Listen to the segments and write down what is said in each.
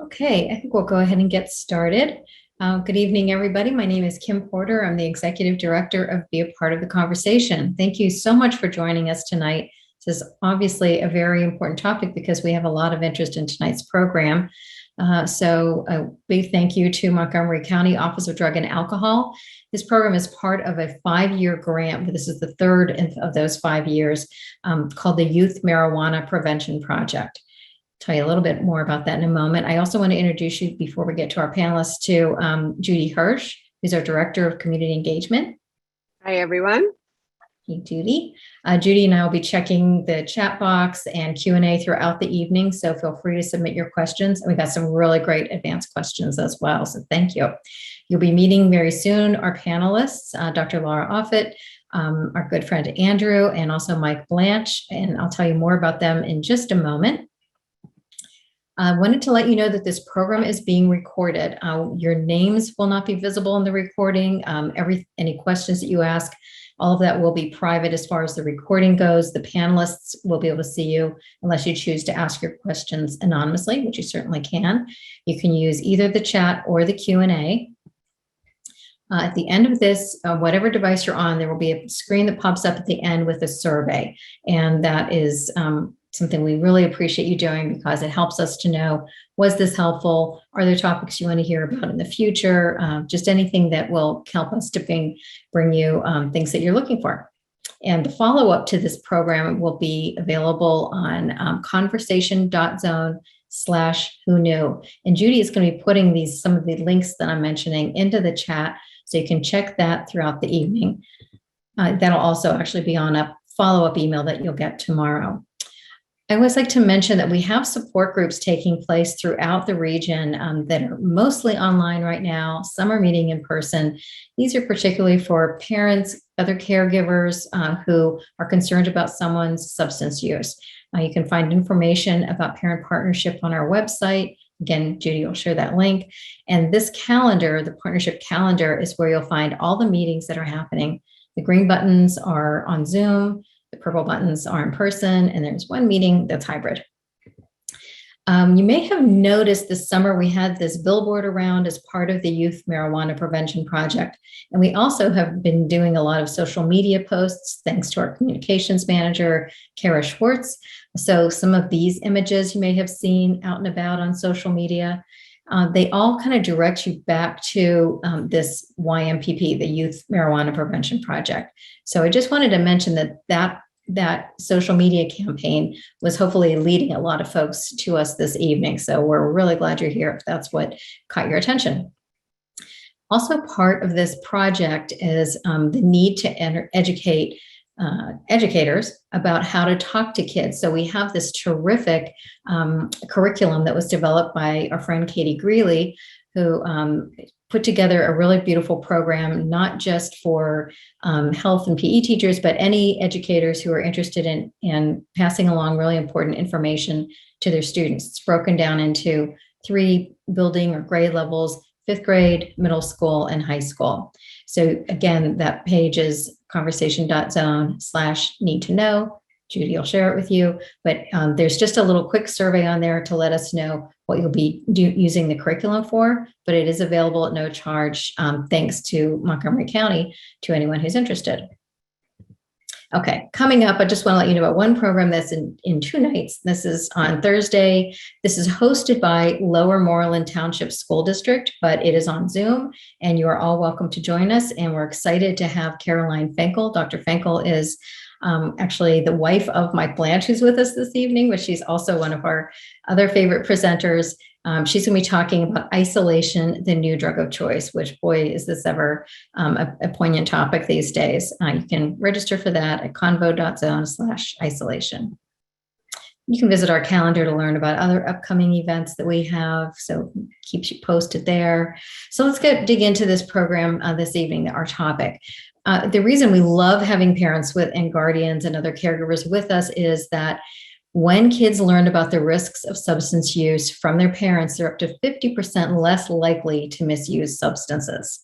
Okay, I think we'll go ahead and get started. Good evening, everybody. My name is Kim Porter. I'm the Executive Director of Be a Part of the Conversation. Thank you so much for joining us tonight. This is obviously a very important topic because we have a lot of interest in tonight's program. So a big thank you to Montgomery County Office of Drug and Alcohol. This program is part of a 5-year grant, but this is the third of those 5 years, called the Youth Marijuana Prevention Project. Tell you a little bit more about that in a moment. I also want to introduce you, before we get to our panelists, to Judy Hirsch, who's our Director of Community Engagement. Hi, everyone. Hey, Judy. Judy and I will be checking the chat box and Q&A throughout the evening, so feel free to submit your questions. And we've got some really great advanced questions as well, so thank you. You'll be meeting very soon our panelists, Dr. Laura Offutt, our good friend Andrew, and also Mike Blanche, and I'll tell you more about them in just a moment. I wanted to let you know that this program is being recorded. Your names will not be visible in the recording. Any questions that you ask, all of that will be private as far as the recording goes. The panelists will be able to see you unless you choose to ask your questions anonymously, which you certainly can. You can use either the chat or the Q&A. At the end of this, whatever device you're on, there will be a screen that pops up at the end with a survey. And that is something we really appreciate you doing because it helps us to know, was this helpful? Are there topics you want to hear about in the future? Just anything that will help us to bring you things that you're looking for. And the follow-up to this program will be available on conversation.zone/who knew. And Judy is going to be putting some of the links that I'm mentioning into the chat, so you can check that throughout the evening. That'll also actually be on a follow-up email that you'll get tomorrow. I always like to mention that we have support groups taking place throughout the region that are mostly online right now. Some are meeting in person. These are particularly for parents, other caregivers who are concerned about someone's substance use. You can find information about parent partnership on our website. Again, Judy will share that link. And this calendar, the partnership calendar, is where you'll find all the meetings that are happening. The green buttons are on Zoom. The purple buttons are in person, and there's one meeting that's hybrid. You may have noticed this summer we had this billboard around as part of the Youth Marijuana Prevention Project. And we also have been doing a lot of social media posts, thanks to our communications manager, Kara Schwartz. So some of these images you may have seen out and about on social media. They all kind of direct you back to this YMPP, the Youth Marijuana Prevention Project. So I just wanted to mention that social media campaign was hopefully leading a lot of folks to us this evening. So we're really glad you're here if that's what caught your attention. Also part of this project is the need to educate educators about how to talk to kids. So we have this terrific curriculum that was developed by our friend Katie Greeley, who put together a really beautiful program, not just for health and PE teachers, but any educators who are interested in passing along really important information to their students. It's broken down into 3 building or grade levels: 5th grade, middle school, and high school. So again, that page is conversation.zone/need-to-know. Judy will share it with you, but there's just a little quick survey on there to let us know what you'll be using the curriculum for, but it is available at no charge, thanks to Montgomery County, to anyone who's interested. Okay, coming up, I just want to let you know about one program that's in 2 nights. This is on Thursday. This is hosted by Lower Moreland Township School District, but it is on Zoom, and you are all welcome to join us. And we're excited to have Caroline Fenkel. Dr. Fenkel is actually the wife of Mike Blanche, who's with us this evening, but she's also one of our other favorite presenters. She's going to be talking about isolation, the new drug of choice, which, boy, is this ever a poignant topic these days. You can register for that at convo.zone/isolation. You can visit our calendar to learn about other upcoming events that we have, so keeps you posted there. So let's dig into this program this evening, our topic. The reason we love having parents and guardians and other caregivers with us is that when kids learn about the risks of substance use from their parents, they're up to 50% less likely to misuse substances.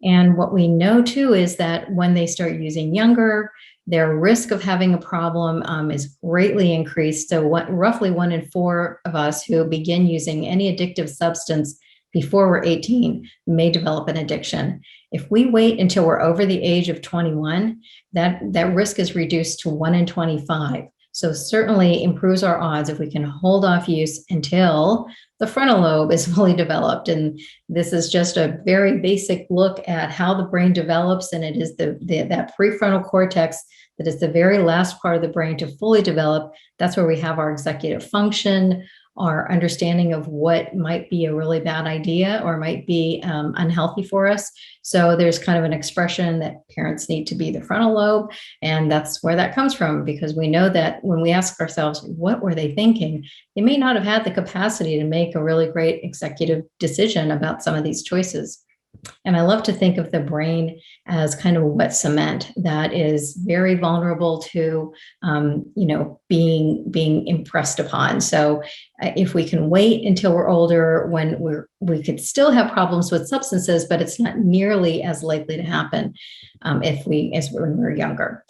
And what we know too is that when they start using younger, their risk of having a problem is greatly increased. So roughly 1 in 4 of us who begin using any addictive substance before we're 18 may develop an addiction. If we wait until we're over the age of 21, that risk is reduced to 1 in 25. So certainly improves our odds if we can hold off use until the frontal lobe is fully developed. And this is just a very basic look at how the brain develops. And it is that prefrontal cortex that is the very last part of the brain to fully develop. That's where we have our executive function, our understanding of what might be a really bad idea or might be unhealthy for us. So there's kind of an expression that parents need to be the frontal lobe. And that's where that comes from, because we know that when we ask ourselves, what were they thinking? They may not have had the capacity to make a really great executive decision about some of these choices. And I love to think of the brain as kind of wet cement that is very vulnerable to, being impressed upon. So if we can wait until we're older, when we could still have problems with substances, but it's not nearly as likely to happen as when we're younger.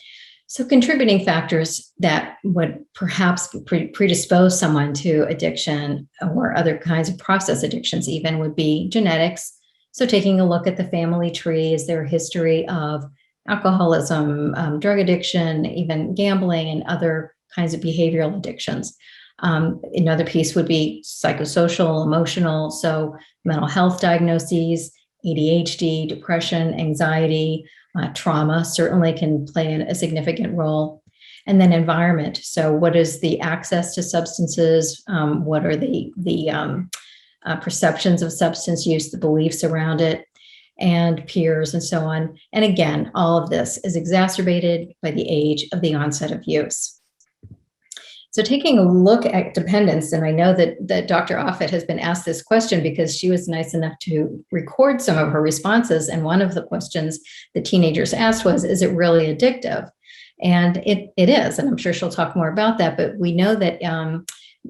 So contributing factors that would perhaps predispose someone to addiction or other kinds of process addictions even would be genetics. So taking a look at the family tree, is there a history of alcoholism, drug addiction, even gambling, and other kinds of behavioral addictions? Another piece would be psychosocial, emotional, so mental health diagnoses, ADHD, depression, anxiety, trauma certainly can play a significant role. And then environment. So what is the access to substances? What are the perceptions of substance use, the beliefs around it, and peers and so on. And again, all of this is exacerbated by the age of the onset of use. So taking a look at dependence, and I know that Dr. Offutt has been asked this question because she was nice enough to record some of her responses. And one of the questions the teenagers asked was, is it really addictive? And it is, and I'm sure she'll talk more about that, but we know that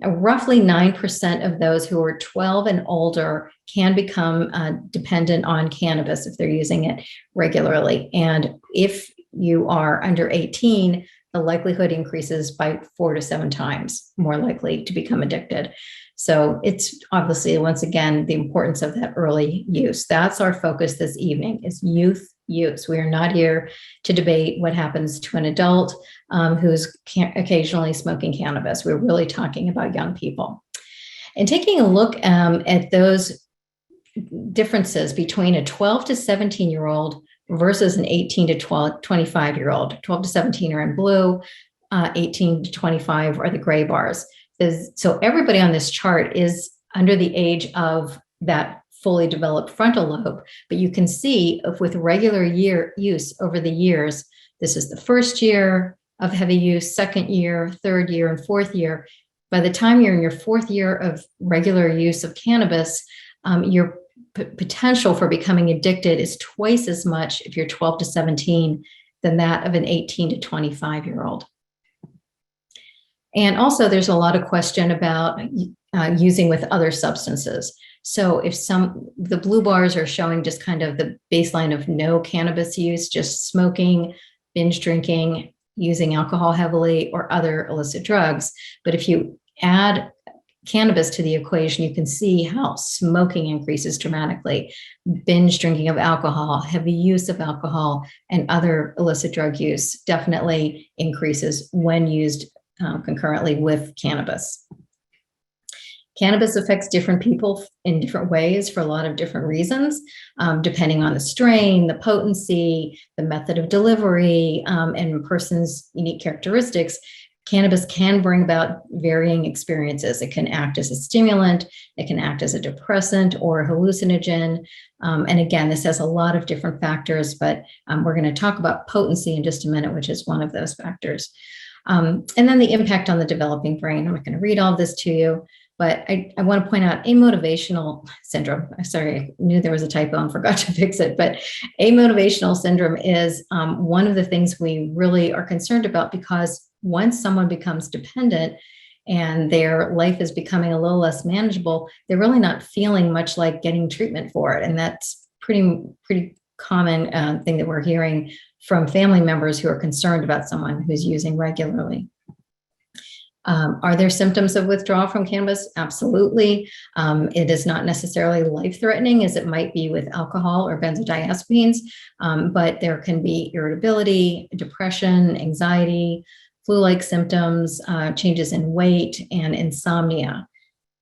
roughly 9% of those who are 12 and older can become dependent on cannabis if they're using it regularly. And if you are under 18, the likelihood increases by 4 to 7 times more likely to become addicted. So it's obviously, once again, the importance of that early use. That's our focus this evening, is youth use. We are not here to debate what happens to an adult who's occasionally smoking cannabis. We're really talking about young people. And taking a look at those differences between a 12 to 17-year-old versus an 18 to 25-year-old. 12 to 17 are in blue, 18 to 25 are the gray bars. So everybody on this chart is under the age of that fully developed frontal lobe, but you can see if with regular use over the years, this is the first year of heavy use, second year, third year, and fourth year. By the time you're in your fourth year of regular use of cannabis, your potential for becoming addicted is twice as much if you're 12 to 17 than that of an 18 to 25-year-old. And also there's a lot of question about using with other substances. So if the blue bars are showing just kind of the baseline of no cannabis use, just smoking, binge drinking, using alcohol heavily, or other illicit drugs. But if you add cannabis to the equation, you can see how smoking increases dramatically, binge drinking of alcohol, heavy use of alcohol, and other illicit drug use definitely increases when used concurrently with cannabis. Cannabis affects different people in different ways for a lot of different reasons, depending on the strain, the potency, the method of delivery, and a person's unique characteristics. Cannabis can bring about varying experiences. It can act as a stimulant, it can act as a depressant or a hallucinogen. And again, this has a lot of different factors, but we're going to talk about potency in just a minute, which is one of those factors. And then the impact on the developing brain. I'm not going to read all this to you, but I want to point out amotivational syndrome. Sorry, I knew there was a typo and forgot to fix it, but amotivational syndrome is one of the things we really are concerned about, because once someone becomes dependent and their life is becoming a little less manageable, they're really not feeling much like getting treatment for it. And that's pretty common thing that we're hearing from family members who are concerned about someone who's using regularly. Are there symptoms of withdrawal from cannabis? Absolutely. It is not necessarily life-threatening as it might be with alcohol or benzodiazepines, but there can be irritability, depression, anxiety, flu-like symptoms, changes in weight, and insomnia.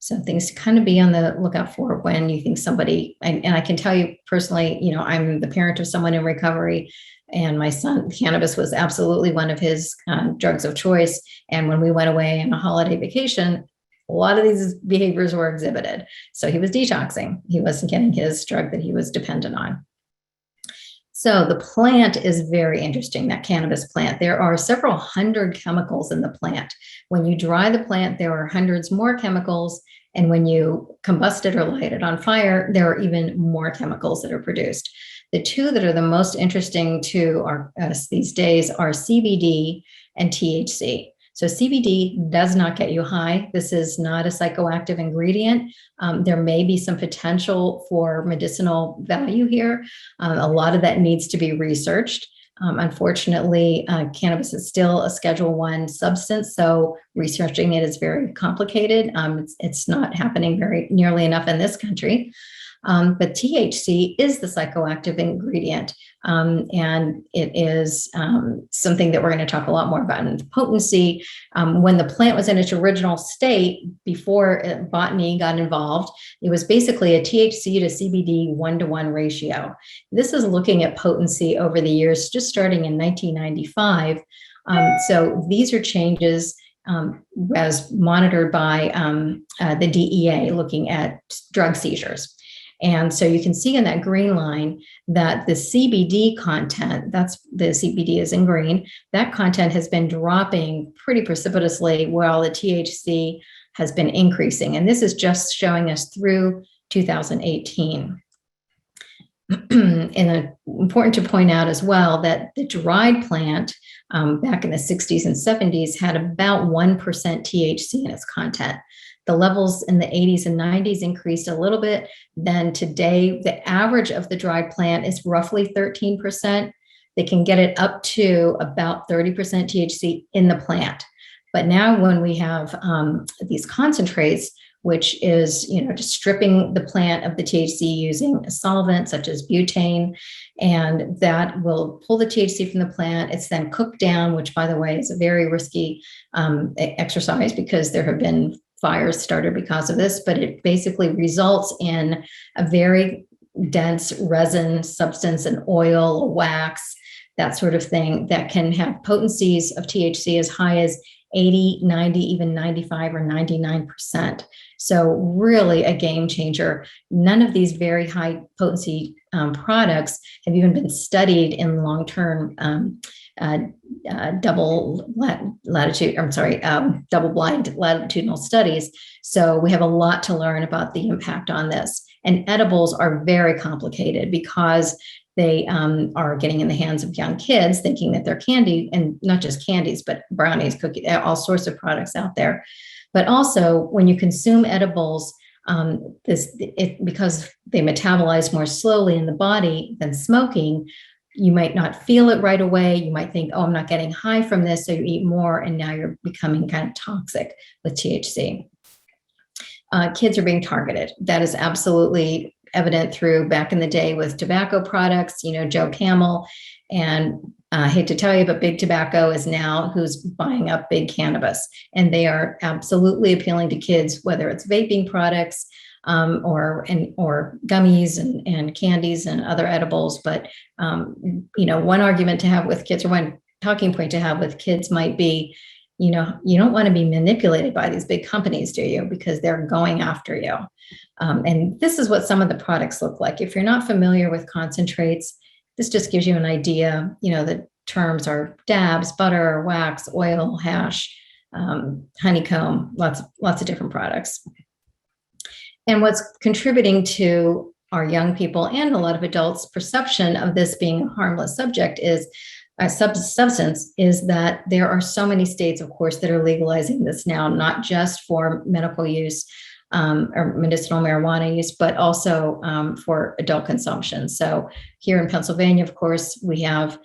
So things to kind of be on the lookout for when you think somebody, and I can tell you personally, I'm the parent of someone in recovery, and my son, cannabis was absolutely one of his drugs of choice. And when we went away on a holiday vacation, a lot of these behaviors were exhibited. So he was detoxing. He wasn't getting his drug that he was dependent on. So the plant is very interesting, that cannabis plant. There are several hundred chemicals in the plant. When you dry the plant, there are hundreds more chemicals. And when you combust it or light it on fire, there are even more chemicals that are produced. The two that are the most interesting to us these days are CBD and THC. So CBD does not get you high. This is not a psychoactive ingredient. There may be some potential for medicinal value here. A lot of that needs to be researched. Unfortunately, cannabis is still a Schedule I substance, so researching it is very complicated. It's not happening very nearly enough in this country. But THC is the psychoactive ingredient, and it is something that we're going to talk a lot more about in potency. When the plant was in its original state, before botany got involved, it was basically a THC to CBD 1-to-1 ratio. This is looking at potency over the years, just starting in 1995. So these are changes as monitored by the DEA, looking at drug seizures. And so you can see in that green line that the CBD content, that's the CBD is in green, that content has been dropping pretty precipitously while the THC has been increasing. And this is just showing us through 2018. And important to point out as well that the dried plant back in the 60s and 70s had about 1% THC in its content. The levels in the 80s and 90s increased a little bit. Then today, the average of the dried plant is roughly 13%. They can get it up to about 30% THC in the plant. But now when we have these concentrates, which is, just stripping the plant of the THC using a solvent such as butane, and that will pull the THC from the plant. It's then cooked down, which, by the way, is a very risky exercise because there have been fires started because of this, but it basically results in a very dense resin substance, an oil, a wax, that sort of thing that can have potencies of THC as high as 80, 90, even 95 or 99%. So really a game changer. None of these very high potency products have even been studied in long-term double blind latitudinal studies. So we have a lot to learn about the impact on this. And edibles are very complicated because they are getting in the hands of young kids thinking that they're candy, and not just candies, but brownies, cookies, all sorts of products out there. But also when you consume edibles, because they metabolize more slowly in the body than smoking, you might not feel it right away. You might think, oh, I'm not getting high from this. So you eat more, and now you're becoming kind of toxic with THC. Kids are being targeted. That is absolutely evident through back in the day with tobacco products, Joe Camel. And I hate to tell you, but Big Tobacco is now who's buying up Big Cannabis. And they are absolutely appealing to kids, whether it's vaping products, or gummies and candies and other edibles. But, one argument to have with kids, or one talking point to have with kids might be, you don't want to be manipulated by these big companies, do you? Because they're going after you. And this is what some of the products look like. If you're not familiar with concentrates, this just gives you an idea. The terms are dabs, butter, wax, oil, hash, honeycomb, lots of different products. And what's contributing to our young people and a lot of adults' perception of this being a harmless subject is substance is that there are so many states, of course, that are legalizing this now, not just for medical use, or medicinal marijuana use, but also for adult consumption. So here in Pennsylvania, of course, we have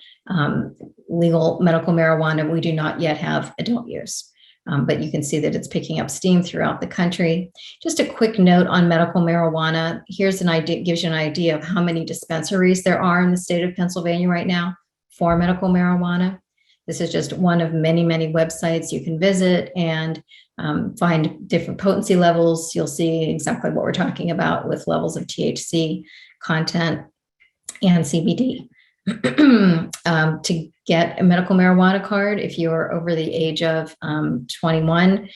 legal medical marijuana. We do not yet have adult use. But you can see that it's picking up steam throughout the country. Just a quick note on medical marijuana. Here's an idea, gives you an idea of how many dispensaries there are in the state of Pennsylvania right now for medical marijuana. This is just one of many, many websites you can visit and find different potency levels. You'll see exactly what we're talking about with levels of THC content and CBD. To get a medical marijuana card, if you're over the age of 21,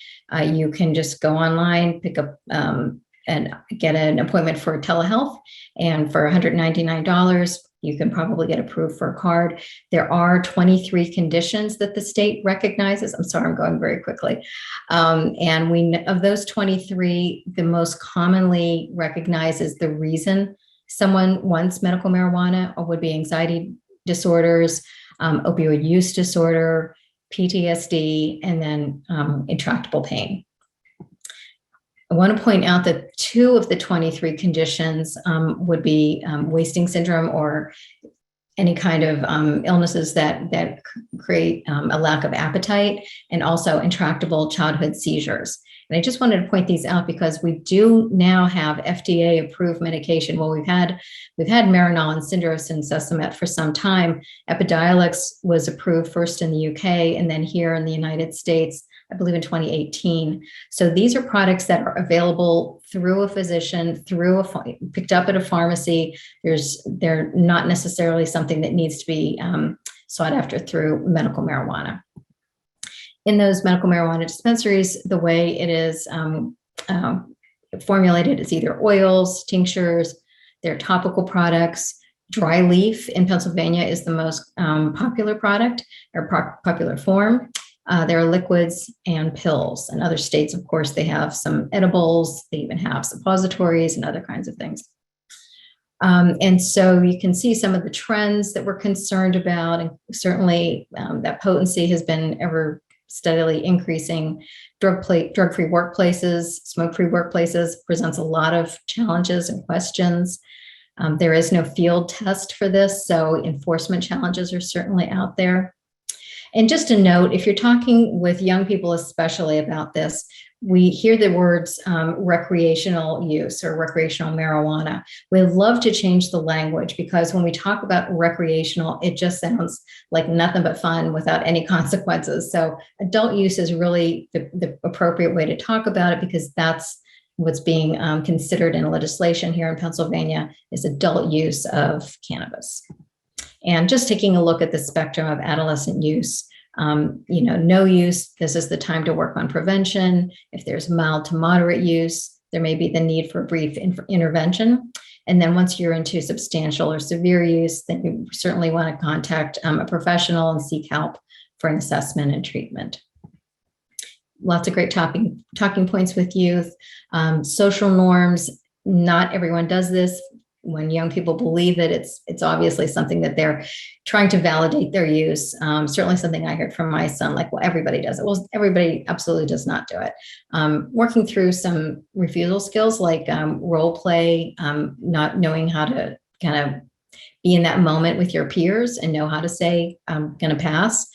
you can just go online, pick up and get an appointment for telehealth. And for $199, you can probably get approved for a card. There are 23 conditions that the state recognizes. I'm sorry, I'm going very quickly. And of those 23, the most commonly recognized is the reason someone wants medical marijuana or would be anxiety disorders, opioid use disorder, PTSD, and then intractable pain. I want to point out that 2 of the 23 conditions would be wasting syndrome or any kind of illnesses that create a lack of appetite, and also intractable childhood seizures. And I just wanted to point these out because we do now have FDA approved medication. Well, we've had Marinol and Syndros and Sesamet for some time. Epidiolex was approved first in the UK and then here in the United States, I believe in 2018. So these are products that are available through a physician, picked up at a pharmacy. They're not necessarily something that needs to be sought after through medical marijuana. In those medical marijuana dispensaries, the way it is formulated is either oils, tinctures, they're topical products. Dry leaf in Pennsylvania is the most popular product or popular form. There are liquids and pills. In other states, of course, they have some edibles. They even have suppositories and other kinds of things. And so you can see some of the trends that we're concerned about. And certainly that potency has been ever steadily increasing. Drug-free workplaces, smoke-free workplaces presents a lot of challenges and questions. There is no field test for this, so enforcement challenges are certainly out there. And just a note, if you're talking with young people especially about this, we hear the words recreational use or recreational marijuana. We'd love to change the language because when we talk about recreational, it just sounds like nothing but fun without any consequences. So adult use is really the appropriate way to talk about it because that's what's being considered in legislation here in Pennsylvania is adult use of cannabis. And just taking a look at the spectrum of adolescent use, no use, this is the time to work on prevention. If there's mild to moderate use, there may be the need for a brief intervention. And then once you're into substantial or severe use, then you certainly want to contact a professional and seek help for an assessment and treatment. Lots of great talking points with youth. Social norms, not everyone does this. When young people believe that it's obviously something that they're trying to validate their use. Certainly something I heard from my son, like, well, everybody does it. Well, everybody absolutely does not do it. Working through some refusal skills like role play, not knowing how to kind of be in that moment with your peers and know how to say, I'm going to pass.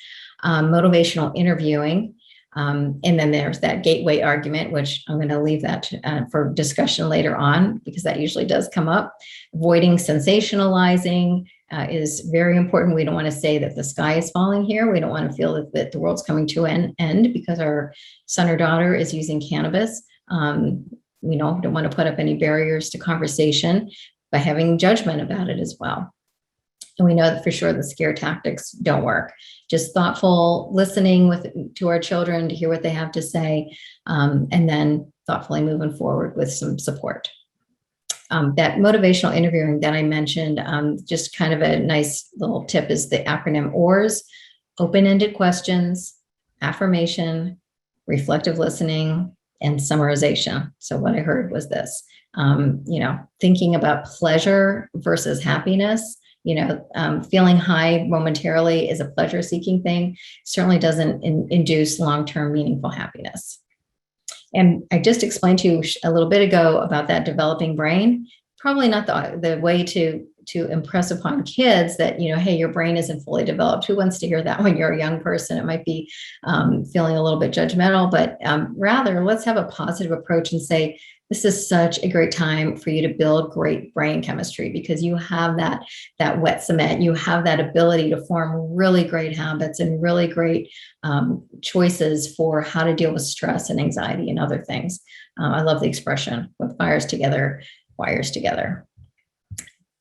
Motivational interviewing. And then there's that gateway argument, which I'm going to leave that for discussion later on, because that usually does come up. Avoiding sensationalizing is very important. We don't want to say that the sky is falling here. We don't want to feel that the world's coming to an end because our son or daughter is using cannabis. We don't want to put up any barriers to conversation by having judgment about it as well. And we know that for sure the scare tactics don't work. Just thoughtful listening to our children to hear what they have to say, and then thoughtfully moving forward with some support. That motivational interviewing that I mentioned, just kind of a nice little tip is the acronym OARS: open-ended questions, affirmation, reflective listening, and summarization. So what I heard was this, thinking about pleasure versus happiness. Feeling high momentarily is a pleasure-seeking thing. Certainly doesn't induce long-term meaningful happiness. And I just explained to you a little bit ago about that developing brain. Probably not the way to impress upon kids that, hey, your brain isn't fully developed. Who wants to hear that when you're a young person? It might be feeling a little bit judgmental, but rather let's have a positive approach and say, this is such a great time for you to build great brain chemistry, because you have that wet cement. You have that ability to form really great habits and really great choices for how to deal with stress and anxiety and other things. I love the expression, what fires together, wires together.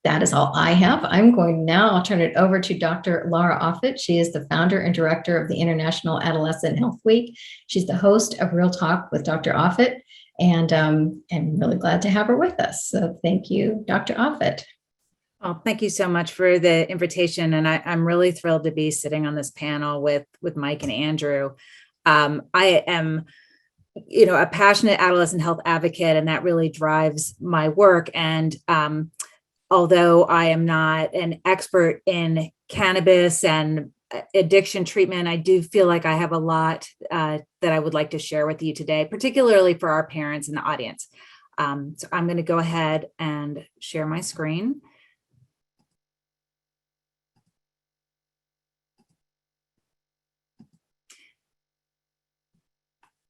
That is all I have. I'm going now, I'll turn it over to Dr. Laura Offutt. She is the founder and director of the International Adolescent Health Week. She's the host of Real Talk with Dr. Offutt, and I'm really glad to have her with us. So thank you, Dr. Offutt. Oh, thank you so much for the invitation. And I'm really thrilled to be sitting on this panel with Mike and Andrew. I am a passionate adolescent health advocate, and that really drives my work. And although I am not an expert in cannabis and addiction treatment, I do feel like I have a lot that I would like to share with you today, particularly for our parents in the audience. So I'm going to go ahead and share my screen.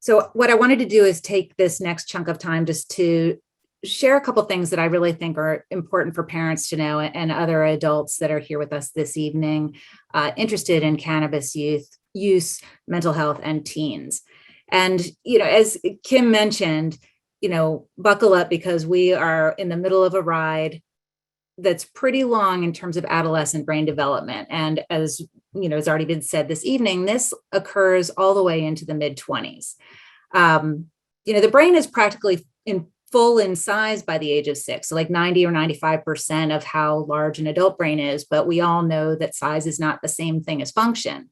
So what I wanted to do is take this next chunk of time just to share a couple of things that I really think are important for parents to know, and other adults that are here with us this evening, interested in cannabis use, mental health, and teens. And, as Kim mentioned, buckle up, because we are in the middle of a ride that's pretty long in terms of adolescent brain development. And as has already been said this evening, this occurs all the way into the mid-20s. The brain is practically full in size by the age of 6, so like 90 or 95% of how large an adult brain is. But we all know that size is not the same thing as function.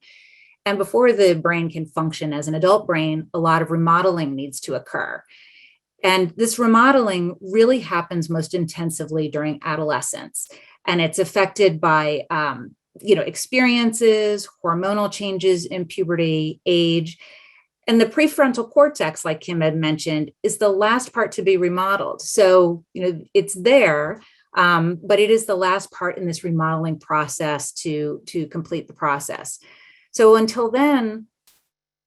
And before the brain can function as an adult brain, a lot of remodeling needs to occur. And this remodeling really happens most intensively during adolescence. And it's affected by, experiences, hormonal changes in puberty, age. And the prefrontal cortex, like Kim had mentioned, is the last part to be remodeled. So, it's there, but it is the last part in this remodeling process to complete the process. So until then,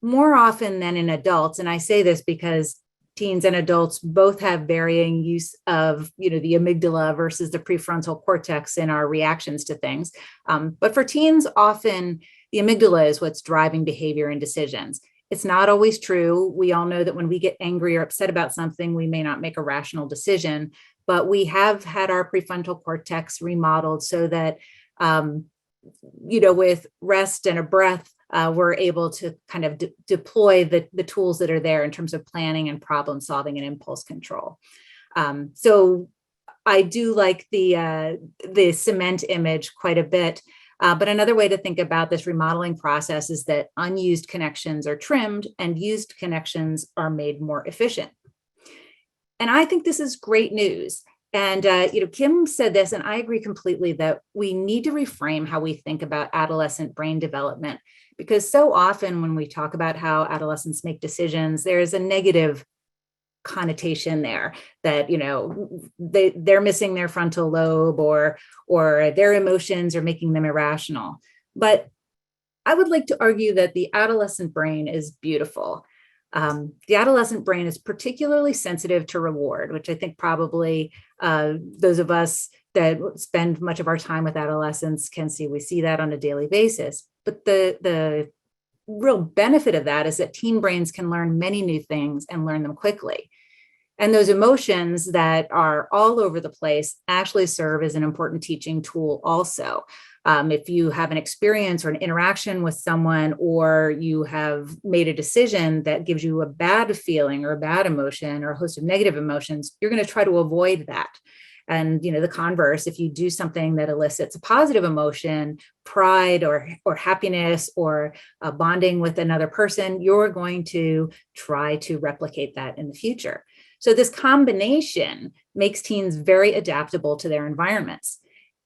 more often than in adults, and I say this because teens and adults both have varying use of, the amygdala versus the prefrontal cortex in our reactions to things. But for teens, often the amygdala is what's driving behavior and decisions. It's not always true. We all know that when we get angry or upset about something, we may not make a rational decision, but we have had our prefrontal cortex remodeled so that, with rest and a breath, we're able to kind of deploy the tools that are there in terms of planning and problem solving and impulse control. So I do like the cement image quite a bit. But another way to think about this remodeling process is that unused connections are trimmed and used connections are made more efficient. And I think this is great news. And, Kim said this, and I agree completely, that we need to reframe how we think about adolescent brain development, because so often when we talk about how adolescents make decisions, there's a negative connotation there that, they're missing their frontal lobe, or their emotions are making them irrational. But I would like to argue that the adolescent brain is beautiful. The adolescent brain is particularly sensitive to reward, which I think probably those of us that spend much of our time with adolescents can see. We see that on a daily basis. But the real benefit of that is that teen brains can learn many new things and learn them quickly. And those emotions that are all over the place actually serve as an important teaching tool also. If you have an experience or an interaction with someone, or you have made a decision that gives you a bad feeling or a bad emotion or a host of negative emotions, you're going to try to avoid that. And, the converse, if you do something that elicits a positive emotion, pride or happiness or bonding with another person, you're going to try to replicate that in the future. So this combination makes teens very adaptable to their environments.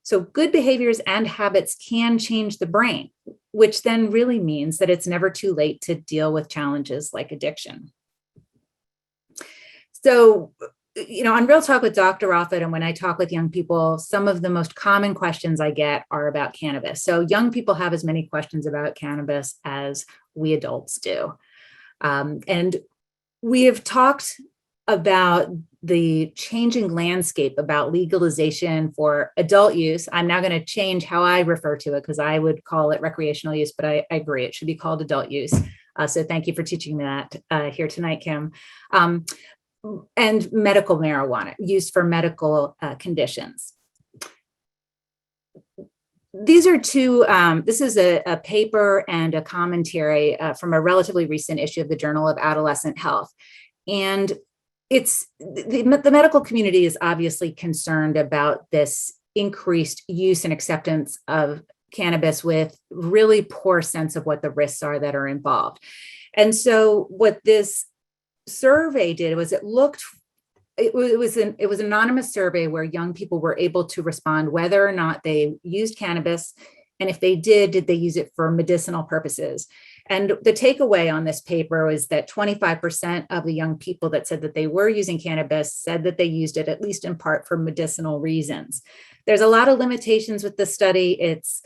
So good behaviors and habits can change the brain, which then really means that it's never too late to deal with challenges like addiction. So, on Real Talk with Dr. Offutt, and when I talk with young people, some of the most common questions I get are about cannabis. So young people have as many questions about cannabis as we adults do. And we have talked about the changing landscape about legalization for adult use. I'm now going to change how I refer to it because I would call it recreational use, but I agree it should be called adult use. So thank you for teaching me that here tonight, Kim. And medical marijuana used for medical conditions. These are two, this is a paper and a commentary from a relatively recent issue of the Journal of Adolescent Health. And it's the medical community is obviously concerned about this increased use and acceptance of cannabis with really poor sense of what the risks are that are involved. And so what this survey did was it was an anonymous survey where young people were able to respond whether or not they used cannabis, and if they did they use it for medicinal purposes. And the takeaway on this paper was that 25% of the young people that said that they were using cannabis said that they used it at least in part for medicinal reasons. There's a lot of limitations with the study. It's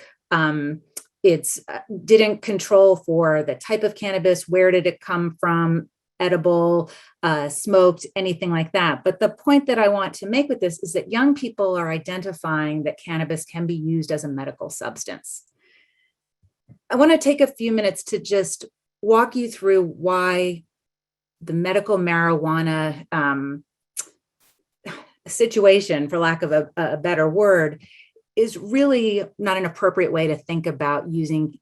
didn't control for the type of cannabis, where did it come from, edible, smoked, anything like that. But the point that I want to make with this is that young people are identifying that cannabis can be used as a medical substance. I want to take a few minutes to just walk you through why the medical marijuana situation, for lack of a better word, is really not an appropriate way to think about using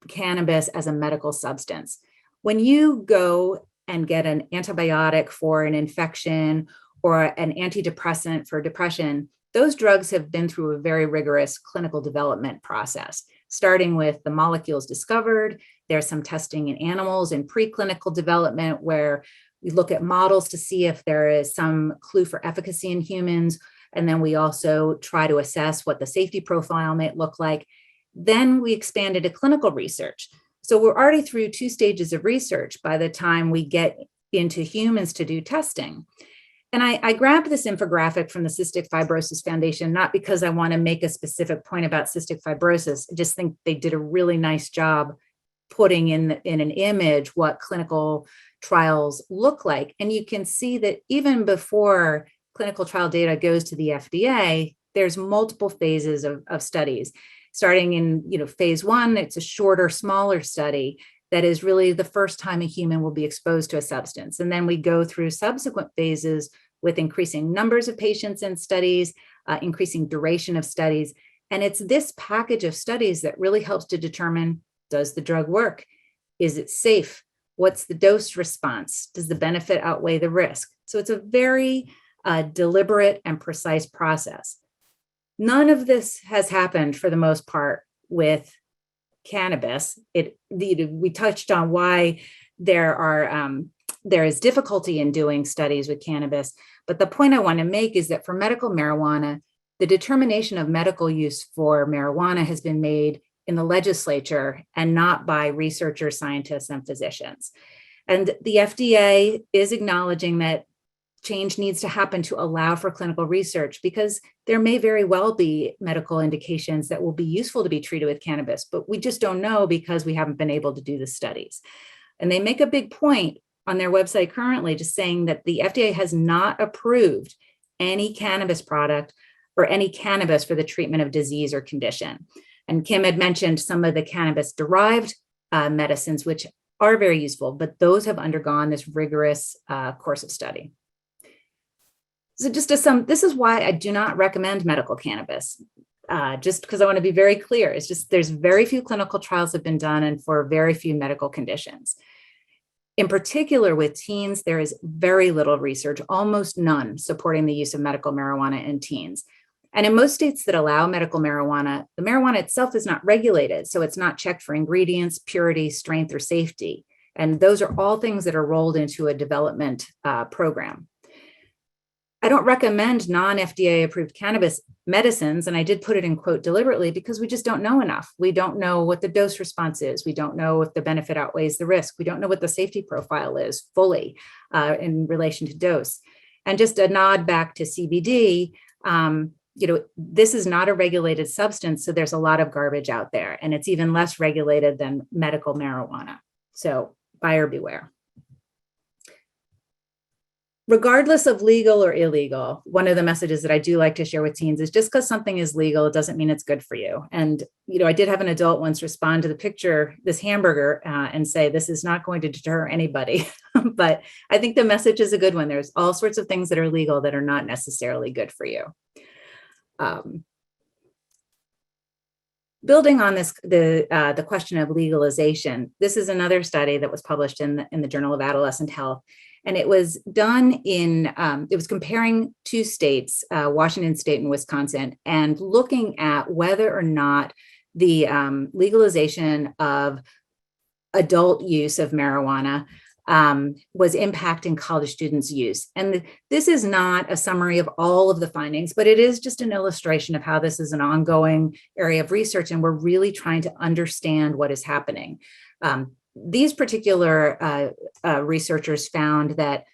cannabis as a medical substance. When you go and get an antibiotic for an infection or an antidepressant for depression, those drugs have been through a very rigorous clinical development process, starting with the molecules discovered. There's some testing in animals and preclinical development where we look at models to see if there is some clue for efficacy in humans. And then we also try to assess what the safety profile might look like. Then we expanded to clinical research. So we're already through 2 stages of research by the time we get into humans to do testing. And I grabbed this infographic from the Cystic Fibrosis Foundation, not because I want to make a specific point about cystic fibrosis. I just think they did a really nice job putting in an image what clinical trials look like. And you can see that even before clinical trial data goes to the FDA, there's multiple phases of studies. Starting in phase 1, it's a shorter, smaller study that is really the first time a human will be exposed to a substance. And then we go through subsequent phases with increasing numbers of patients in studies, increasing duration of studies. And it's this package of studies that really helps to determine, does the drug work? Is it safe? What's the dose response? Does the benefit outweigh the risk? So it's a very deliberate and precise process. None of this has happened for the most part with cannabis. We touched on why there is difficulty in doing studies with cannabis. But the point I want to make is that for medical marijuana, the determination of medical use for marijuana has been made in the legislature and not by researchers, scientists, and physicians. And the FDA is acknowledging that change needs to happen to allow for clinical research, because there may very well be medical indications that will be useful to be treated with cannabis, but we just don't know because we haven't been able to do the studies. And they make a big point on their website currently just saying that the FDA has not approved any cannabis product or any cannabis for the treatment of disease or condition. And Kim had mentioned some of the cannabis-derived medicines, which are very useful, but those have undergone this rigorous course of study. So just to sum, this is why I do not recommend medical cannabis, just because I want to be very clear. It's just there's very few clinical trials have been done and for very few medical conditions. In particular with teens, there is very little research, almost none, supporting the use of medical marijuana in teens. And in most states that allow medical marijuana, the marijuana itself is not regulated, so it's not checked for ingredients, purity, strength, or safety. And those are all things that are rolled into a development program. I don't recommend non-FDA approved cannabis medicines, and I did put it in quote deliberately because we just don't know enough. We don't know what the dose response is. We don't know if the benefit outweighs the risk. We don't know what the safety profile is fully in relation to dose. And just a nod back to CBD, this is not a regulated substance, so there's a lot of garbage out there, and it's even less regulated than medical marijuana. So buyer beware. Regardless of legal or illegal, one of the messages that I do like to share with teens is just because something is legal, it doesn't mean it's good for you. And, I did have an adult once respond to the picture, this hamburger, and say, this is not going to deter anybody. But I think the message is a good one. There's all sorts of things that are legal that are not necessarily good for you. Building on this, the question of legalization, this is another study that was published in the Journal of Adolescent Health. And it was done it was comparing two states, Washington State and Wisconsin, and looking at whether or not the legalization of adult use of marijuana was impacting college students' use. And this is not a summary of all of the findings, but it is just an illustration of how this is an ongoing area of research, and we're really trying to understand what is happening. These particular researchers found that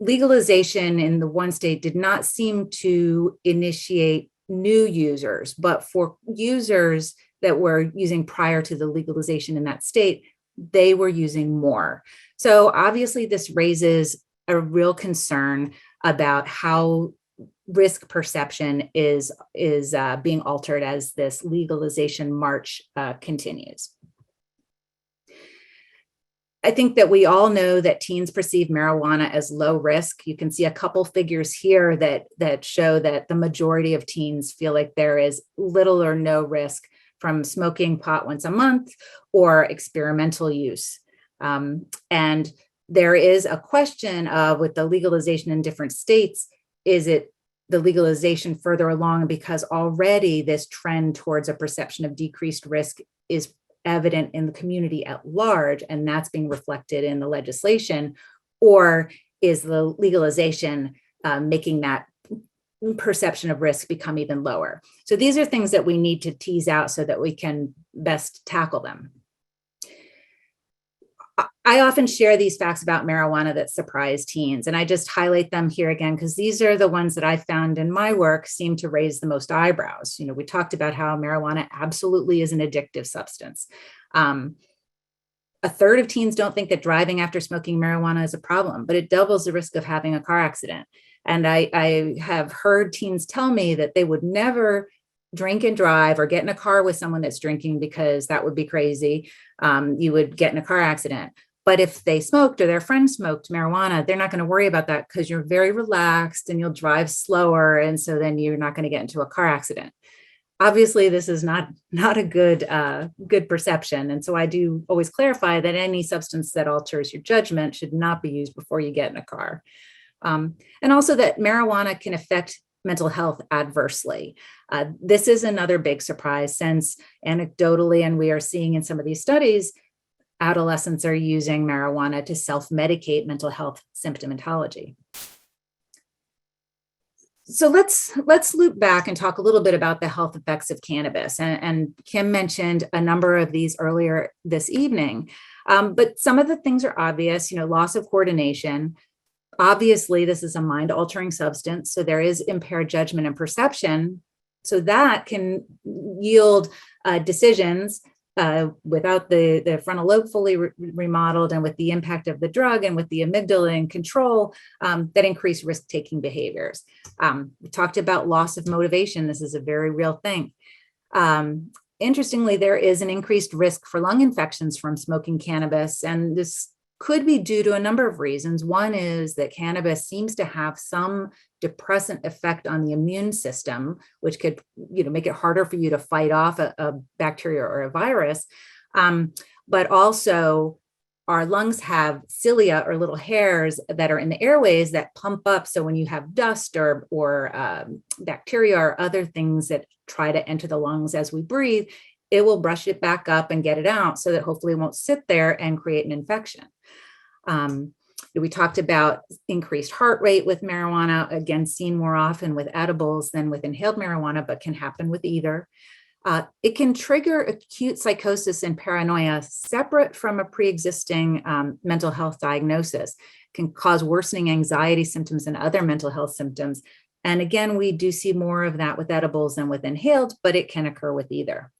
legalization in the one state did not seem to initiate new users, but for users that were using prior to the legalization in that state, they were using more. So obviously this raises a real concern about how risk perception is being altered as this legalization march continues. I think that we all know that teens perceive marijuana as low risk. You can see a couple figures here that show that the majority of teens feel like there is little or no risk from smoking pot once a month or experimental use. And there is a question of, with the legalization in different states, is it the legalization further along because already this trend towards a perception of decreased risk is evident in the community at large, and that's being reflected in the legislation, or is the legalization making that perception of risk become even lower? So these are things that we need to tease out so that we can best tackle them. I often share these facts about marijuana that surprise teens, and I just highlight them here again because these are the ones that I found in my work seem to raise the most eyebrows. We talked about how marijuana absolutely is an addictive substance. A third of teens don't think that driving after smoking marijuana is a problem, but it doubles the risk of having a car accident. And I have heard teens tell me that they would never drink and drive or get in a car with someone that's drinking because that would be crazy. You would get in a car accident. But if they smoked or their friend smoked marijuana, they're not going to worry about that because you're very relaxed and you'll drive slower. And so then you're not going to get into a car accident. Obviously, this is not a good perception. And so I do always clarify that any substance that alters your judgment should not be used before you get in a car. And also that marijuana can affect mental health adversely. This is another big surprise, since anecdotally, and we are seeing in some of these studies, adolescents are using marijuana to self-medicate mental health symptomatology. So let's loop back and talk a little bit about the health effects of cannabis. And Kim mentioned a number of these earlier this evening, but some of the things are obvious. Loss of coordination. Obviously, this is a mind-altering substance, so there is impaired judgment and perception. So that can yield decisions without the frontal lobe fully remodeled, and with the impact of the drug and with the amygdala in control, that increase risk-taking behaviors. We talked about loss of motivation. This is a very real thing. Interestingly, there is an increased risk for lung infections from smoking cannabis, and this could be due to a number of reasons. One is that cannabis seems to have some depressant effect on the immune system, which could, make it harder for you to fight off a bacteria or a virus. But also, our lungs have cilia, or little hairs that are in the airways that pump up. So when you have dust or bacteria or other things that try to enter the lungs as we breathe, it will brush it back up and get it out so that hopefully it won't sit there and create an infection. We talked about increased heart rate with marijuana, again, seen more often with edibles than with inhaled marijuana, but can happen with either. It can trigger acute psychosis and paranoia separate from a pre-existing mental health diagnosis, can cause worsening anxiety symptoms and other mental health symptoms. And again, we do see more of that with edibles than with inhaled, but it can occur with either.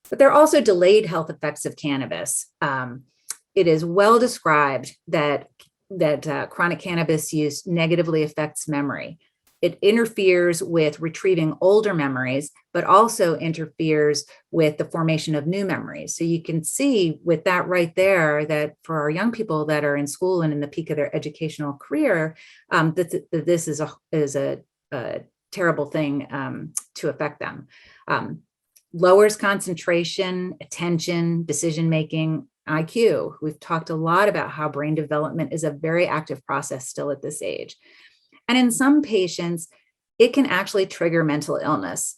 But there are also delayed health effects of cannabis. It is well described that chronic cannabis use negatively affects memory. It interferes with retrieving older memories, but also interferes with the formation of new memories. So you can see with that right there that for our young people that are in school and in the peak of their educational career, that this is a terrible thing to affect them. Lowers concentration, attention, decision-making, IQ. We've talked a lot about how brain development is a very active process still at this age. And in some patients, it can actually trigger mental illness.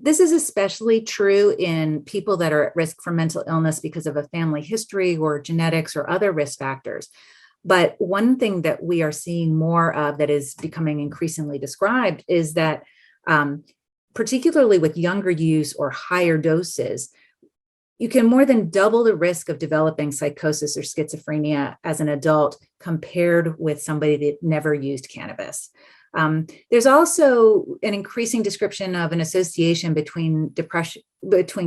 This is especially true in people that are at risk for mental illness because of a family history or genetics or other risk factors. But one thing that we are seeing more of that is becoming increasingly described is that particularly with younger use or higher doses, you can more than double the risk of developing psychosis or schizophrenia as an adult compared with somebody that never used cannabis. There's also an increasing description of an association between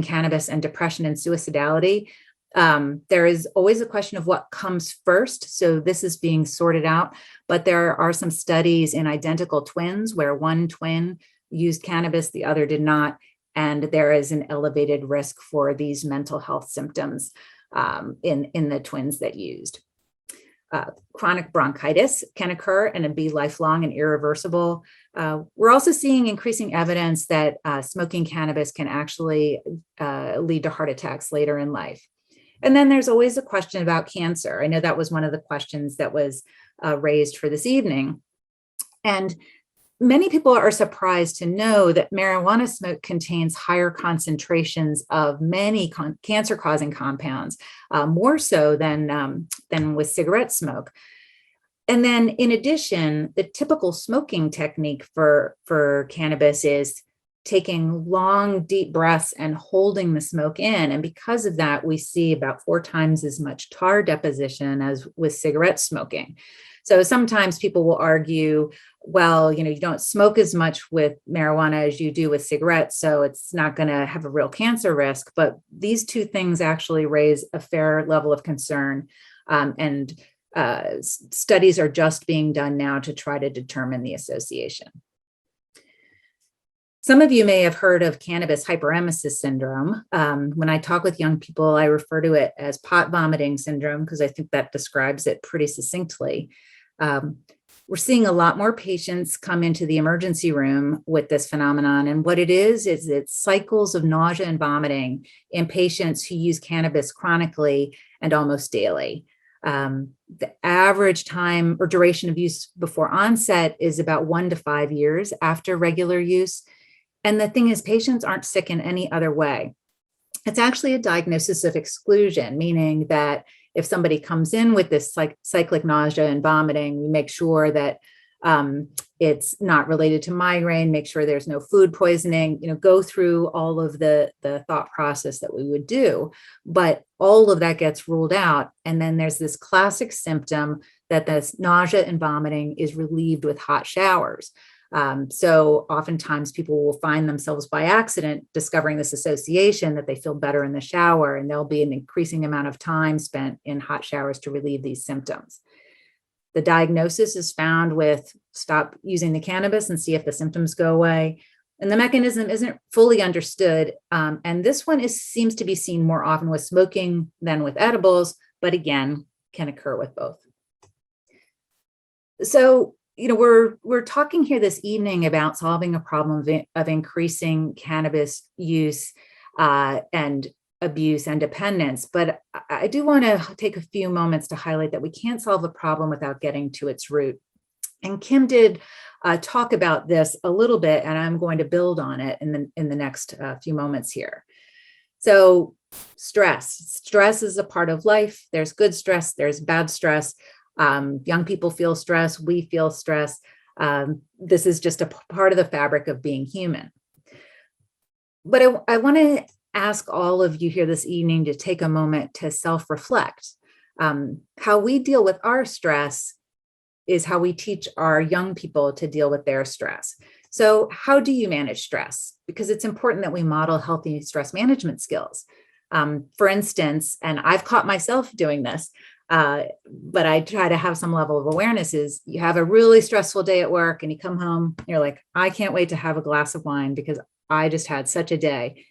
cannabis and depression and suicidality. There is always a question of what comes first. So this is being sorted out, but there are some studies in identical twins where one twin used cannabis, the other did not. And there is an elevated risk for these mental health symptoms in the twins that used. Chronic bronchitis can occur and be lifelong and irreversible. We're also seeing increasing evidence that smoking cannabis can actually lead to heart attacks later in life. And then there's always a question about cancer. I know that was one of the questions that was raised for this evening. And many people are surprised to know that marijuana smoke contains higher concentrations of many cancer-causing compounds, more so than with cigarette smoke. And then in addition, the typical smoking technique for cannabis is taking long, deep breaths and holding the smoke in. And because of that, we see about 4 times as much tar deposition as with cigarette smoking. So sometimes people will argue, well, you don't smoke as much with marijuana as you do with cigarettes, so it's not going to have a real cancer risk. But these two things actually raise a fair level of concern. And studies are just being done now to try to determine the association. Some of you may have heard of cannabis hyperemesis syndrome. When I talk with young people, I refer to it as pot vomiting syndrome because I think that describes it pretty succinctly. We're seeing a lot more patients come into the emergency room with this phenomenon. And what it is it's cycles of nausea and vomiting in patients who use cannabis chronically and almost daily. The average time or duration of use before onset is about 1 to 5 years after regular use. And the thing is, patients aren't sick in any other way. It's actually a diagnosis of exclusion, meaning that if somebody comes in with this cyclic nausea and vomiting, we make sure that it's not related to migraine, make sure there's no food poisoning, go through all of the thought process that we would do. But all of that gets ruled out. And then there's this classic symptom that this nausea and vomiting is relieved with hot showers. So oftentimes people will find themselves by accident discovering this association that they feel better in the shower, and there'll be an increasing amount of time spent in hot showers to relieve these symptoms. The diagnosis is found with stop using the cannabis and see if the symptoms go away. And the mechanism isn't fully understood. And this one seems to be seen more often with smoking than with edibles, but again, can occur with both. So we're talking here this evening about solving a problem of increasing cannabis use and abuse and dependence. But I do want to take a few moments to highlight that we can't solve the problem without getting to its root. And Kim did talk about this a little bit, and I'm going to build on it in the next few moments here. So stress is a part of life. There's good stress, there's bad stress. Young people feel stress. We feel stress. This is just a part of the fabric of being human. But I want to ask all of you here this evening to take a moment to self-reflect. How we deal with our stress is how we teach our young people to deal with their stress. So how do you manage stress? Because it's important that we model healthy stress management skills. For instance, and I've caught myself doing this, but I try to have some level of awareness, is you have a really stressful day at work and you come home, you're like, I can't wait to have a glass of wine because I just had such a day.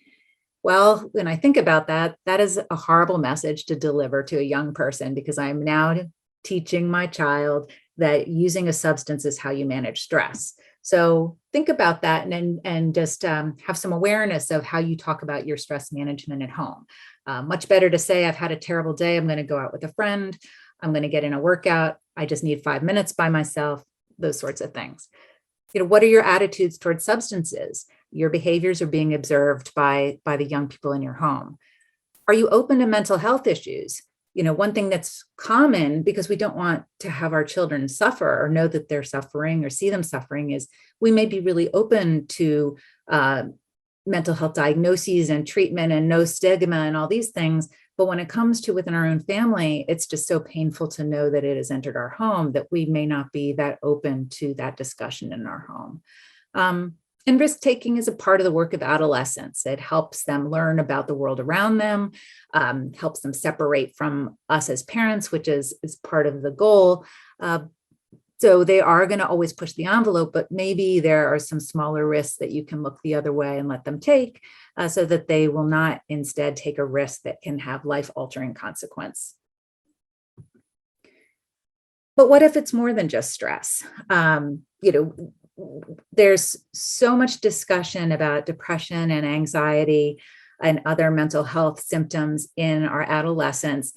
Well, when I think about that, that is a horrible message to deliver to a young person, because I'm now teaching my child that using a substance is how you manage stress. So think about that and just have some awareness of how you talk about your stress management at home. Much better to say, I've had a terrible day, I'm going to go out with a friend, I'm going to get in a workout, I just need 5 minutes by myself, those sorts of things. What are your attitudes towards substances? Your behaviors are being observed by the young people in your home. Are you open to mental health issues? One thing that's common, because we don't want to have our children suffer or know that they're suffering or see them suffering, is we may be really open to mental health diagnoses and treatment and no stigma and all these things. But when it comes to within our own family, it's just so painful to know that it has entered our home that we may not be that open to that discussion in our home. And risk taking is a part of the work of adolescents. It helps them learn about the world around them, helps them separate from us as parents, which is part of the goal. So they are going to always push the envelope, but maybe there are some smaller risks that you can look the other way and let them take, so that they will not instead take a risk that can have life-altering consequence. But what if it's more than just stress? There's so much discussion about depression and anxiety and other mental health symptoms in our adolescents.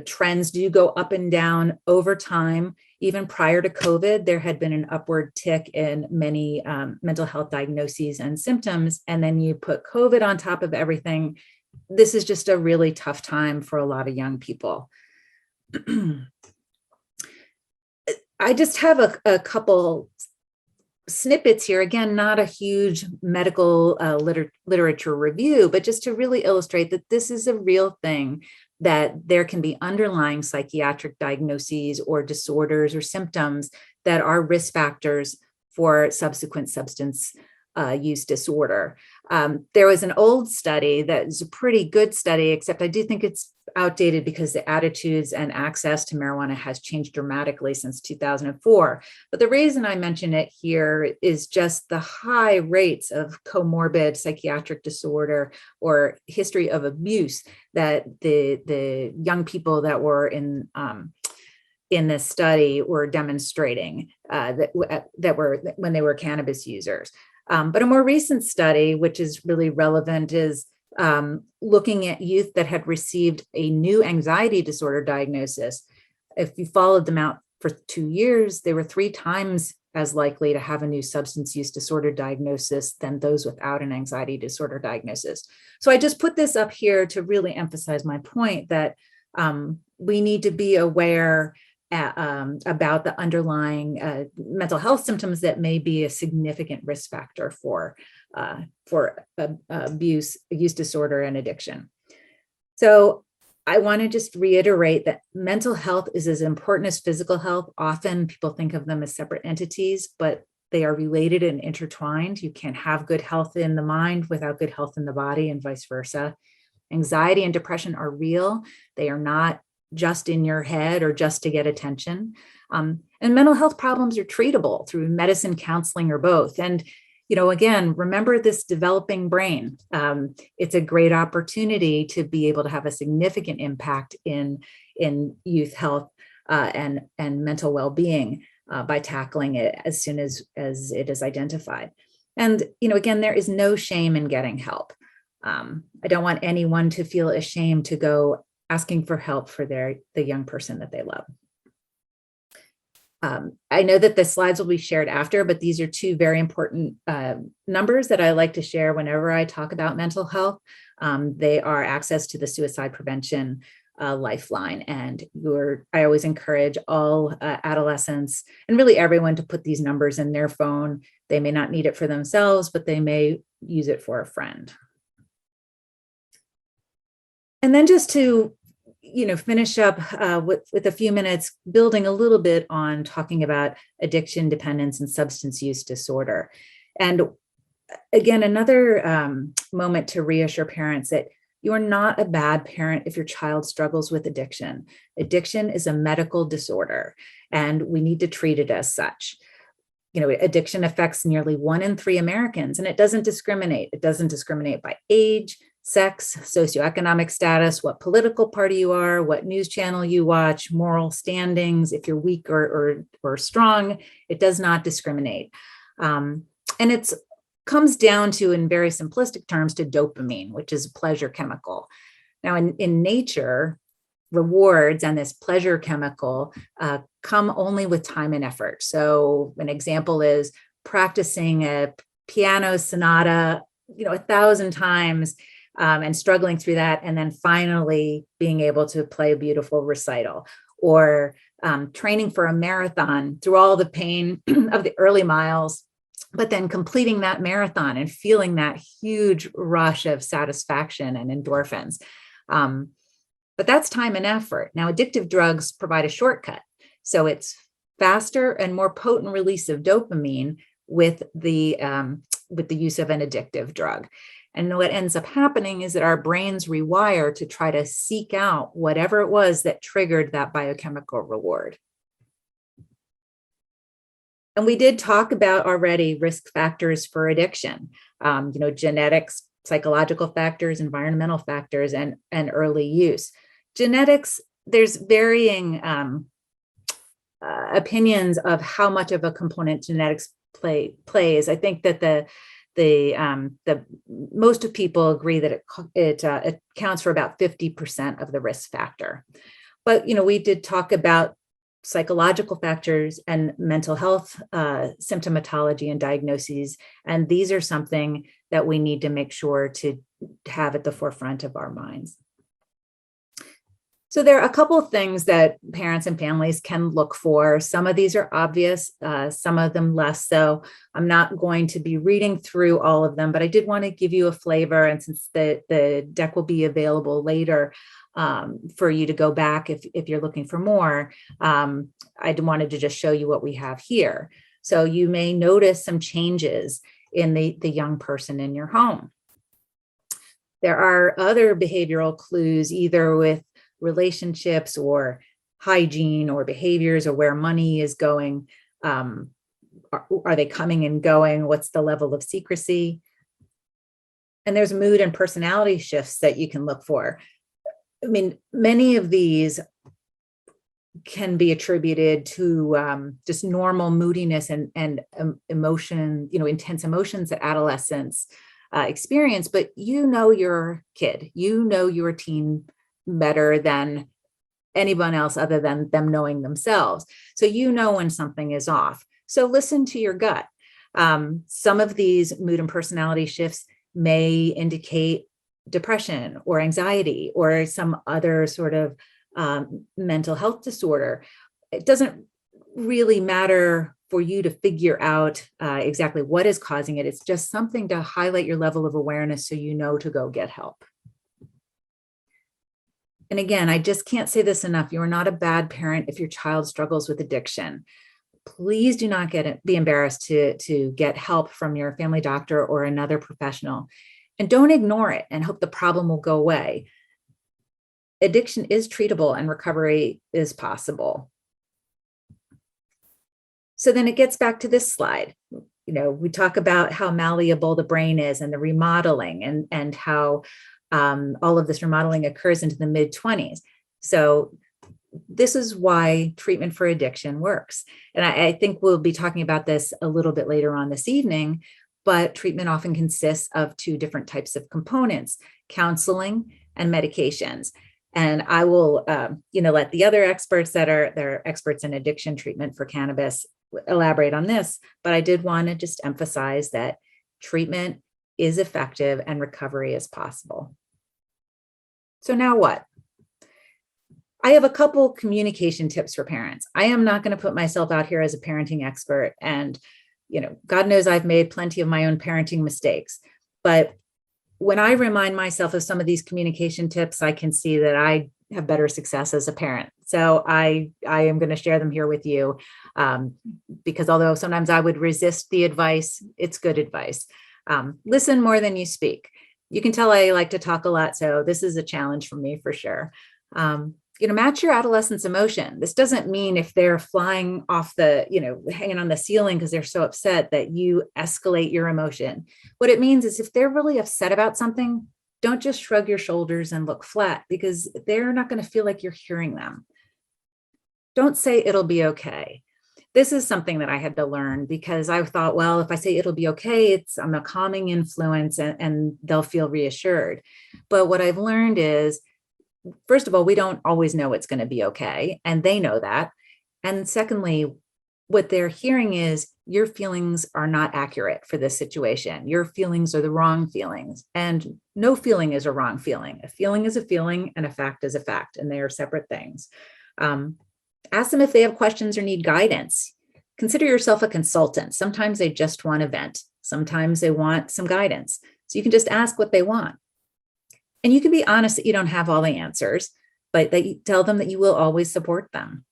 Trends do go up and down over time. Even prior to COVID, there had been an upward tick in many mental health diagnoses and symptoms. And then you put COVID on top of everything. This is just a really tough time for a lot of young people. I just have a couple snippets here. Again, not a huge medical literature review, but just to really illustrate that this is a real thing, that there can be underlying psychiatric diagnoses or disorders or symptoms that are risk factors for subsequent substance use disorder. There was an old study that is a pretty good study, except I do think it's outdated because the attitudes and access to marijuana has changed dramatically since 2004. But the reason I mention it here is just the high rates of comorbid psychiatric disorder or history of abuse that the young people that were in this study were demonstrating that were when they were cannabis users. But a more recent study, which is really relevant, is looking at youth that had received a new anxiety disorder diagnosis. If you followed them out for 2 years, they were 3 times as likely to have a new substance use disorder diagnosis than those without an anxiety disorder diagnosis. So I just put this up here to really emphasize my point that we need to be aware about the underlying mental health symptoms that may be a significant risk factor for abuse, use disorder, and addiction. So I want to just reiterate that mental health is as important as physical health. Often people think of them as separate entities, but they are related and intertwined. You can't have good health in the mind without good health in the body, and vice versa. Anxiety and depression are real. They are not just in your head or just to get attention. And mental health problems are treatable through medicine, counseling, or both. And, again, remember this developing brain. It's a great opportunity to be able to have a significant impact in youth health and mental well-being by tackling it as soon as it is identified. And, again, there is no shame in getting help. I don't want anyone to feel ashamed to go asking for help for the young person that they love. I know that the slides will be shared after, but these are 2 very important numbers that I like to share whenever I talk about mental health. They are access to the suicide prevention Lifeline. And I always encourage all adolescents and really everyone to put these numbers in their phone. They may not need it for themselves, but they may use it for a friend. And then just to finish up with a few minutes, building a little bit on talking about addiction, dependence, and substance use disorder. And again, another moment to reassure parents that you are not a bad parent if your child struggles with addiction. Addiction is a medical disorder, and we need to treat it as such. Addiction affects nearly 1 in 3 Americans, and it doesn't discriminate. It doesn't discriminate by age, sex, socioeconomic status, what political party you are, what news channel you watch, moral standings, if you're weak or strong. It does not discriminate. And it's comes down to, in very simplistic terms, to dopamine, which is a pleasure chemical. Now, in nature, rewards and this pleasure chemical come only with time and effort. So an example is practicing a piano sonata, 1,000 times and struggling through that, and then finally being able to play a beautiful recital, or training for a marathon through all the pain of the early miles, but then completing that marathon and feeling that huge rush of satisfaction and endorphins. But that's time and effort. Now, addictive drugs provide a shortcut. So it's faster and more potent release of dopamine with the use of an addictive drug. And what ends up happening is that our brains rewire to try to seek out whatever it was that triggered that biochemical reward. And we did talk about already risk factors for addiction, genetics, psychological factors, environmental factors, and early use. Genetics, there's varying opinions of how much of a component genetics plays. I think that the most of people agree that it accounts for about 50% of the risk factor. But we did talk about psychological factors and mental health symptomatology and diagnoses, and these are something that we need to make sure to have at the forefront of our minds. So there are a couple of things that parents and families can look for. Some of these are obvious, some of them less so. I'm not going to be reading through all of them, but I did want to give you a flavor. And since the deck will be available later for you to go back if you're looking for more, I wanted to just show you what we have here. So you may notice some changes in the young person in your home. There are other behavioral clues, either with relationships or hygiene or behaviors, or where money is going. Are they coming and going? What's the level of secrecy? And there's mood and personality shifts that you can look for. I mean, many of these can be attributed to just normal moodiness and emotion, intense emotions that adolescents experience. But your kid, your teen better than anyone else other than them knowing themselves. So when something is off. So listen to your gut. Some of these mood and personality shifts may indicate depression or anxiety or some other sort of mental health disorder. It doesn't really matter for you to figure out exactly what is causing it. It's just something to highlight your level of awareness so you know to go get help. And again, I just can't say this enough. You are not a bad parent if your child struggles with addiction. Please do not be embarrassed to get help from your family doctor or another professional. And don't ignore it and hope the problem will go away. Addiction is treatable and recovery is possible. So then it gets back to this slide. We talk about how malleable the brain is and the remodeling and how all of this remodeling occurs into the mid-20s. So this is why treatment for addiction works. And I think we'll be talking about this a little bit later on this evening, but treatment often consists of 2 different types of components: counseling and medications. And I will, let the other experts that are experts in addiction treatment for cannabis elaborate on this. But I did want to just emphasize that treatment is effective and recovery is possible. So now what? I have a couple communication tips for parents. I am not going to put myself out here as a parenting expert. And, God knows I've made plenty of my own parenting mistakes. But when I remind myself of some of these communication tips, I can see that I have better success as a parent. So I am going to share them here with you, because although sometimes I would resist the advice, it's good advice. Listen more than you speak. You can tell I like to talk a lot, so this is a challenge for me for sure. Match your adolescent's emotion. This doesn't mean if they're flying off the, hanging on the ceiling because they're so upset that you escalate your emotion. What it means is if they're really upset about something, don't just shrug your shoulders and look flat, because they're not going to feel like you're hearing them. Don't say it'll be okay. This is something that I had to learn, because I thought, well, if I say it'll be okay, I'm a calming influence and they'll feel reassured. But what I've learned is, first of all, we don't always know it's going to be okay, and they know that. And secondly, what they're hearing is your feelings are not accurate for this situation. Your feelings are the wrong feelings, and no feeling is a wrong feeling. A feeling is a feeling and a fact is a fact, and they are separate things. Ask them if they have questions or need guidance. Consider yourself a consultant. Sometimes they just want a vent. Sometimes they want some guidance. So you can just ask what they want. And you can be honest that you don't have all the answers, but that you tell them that you will always support them.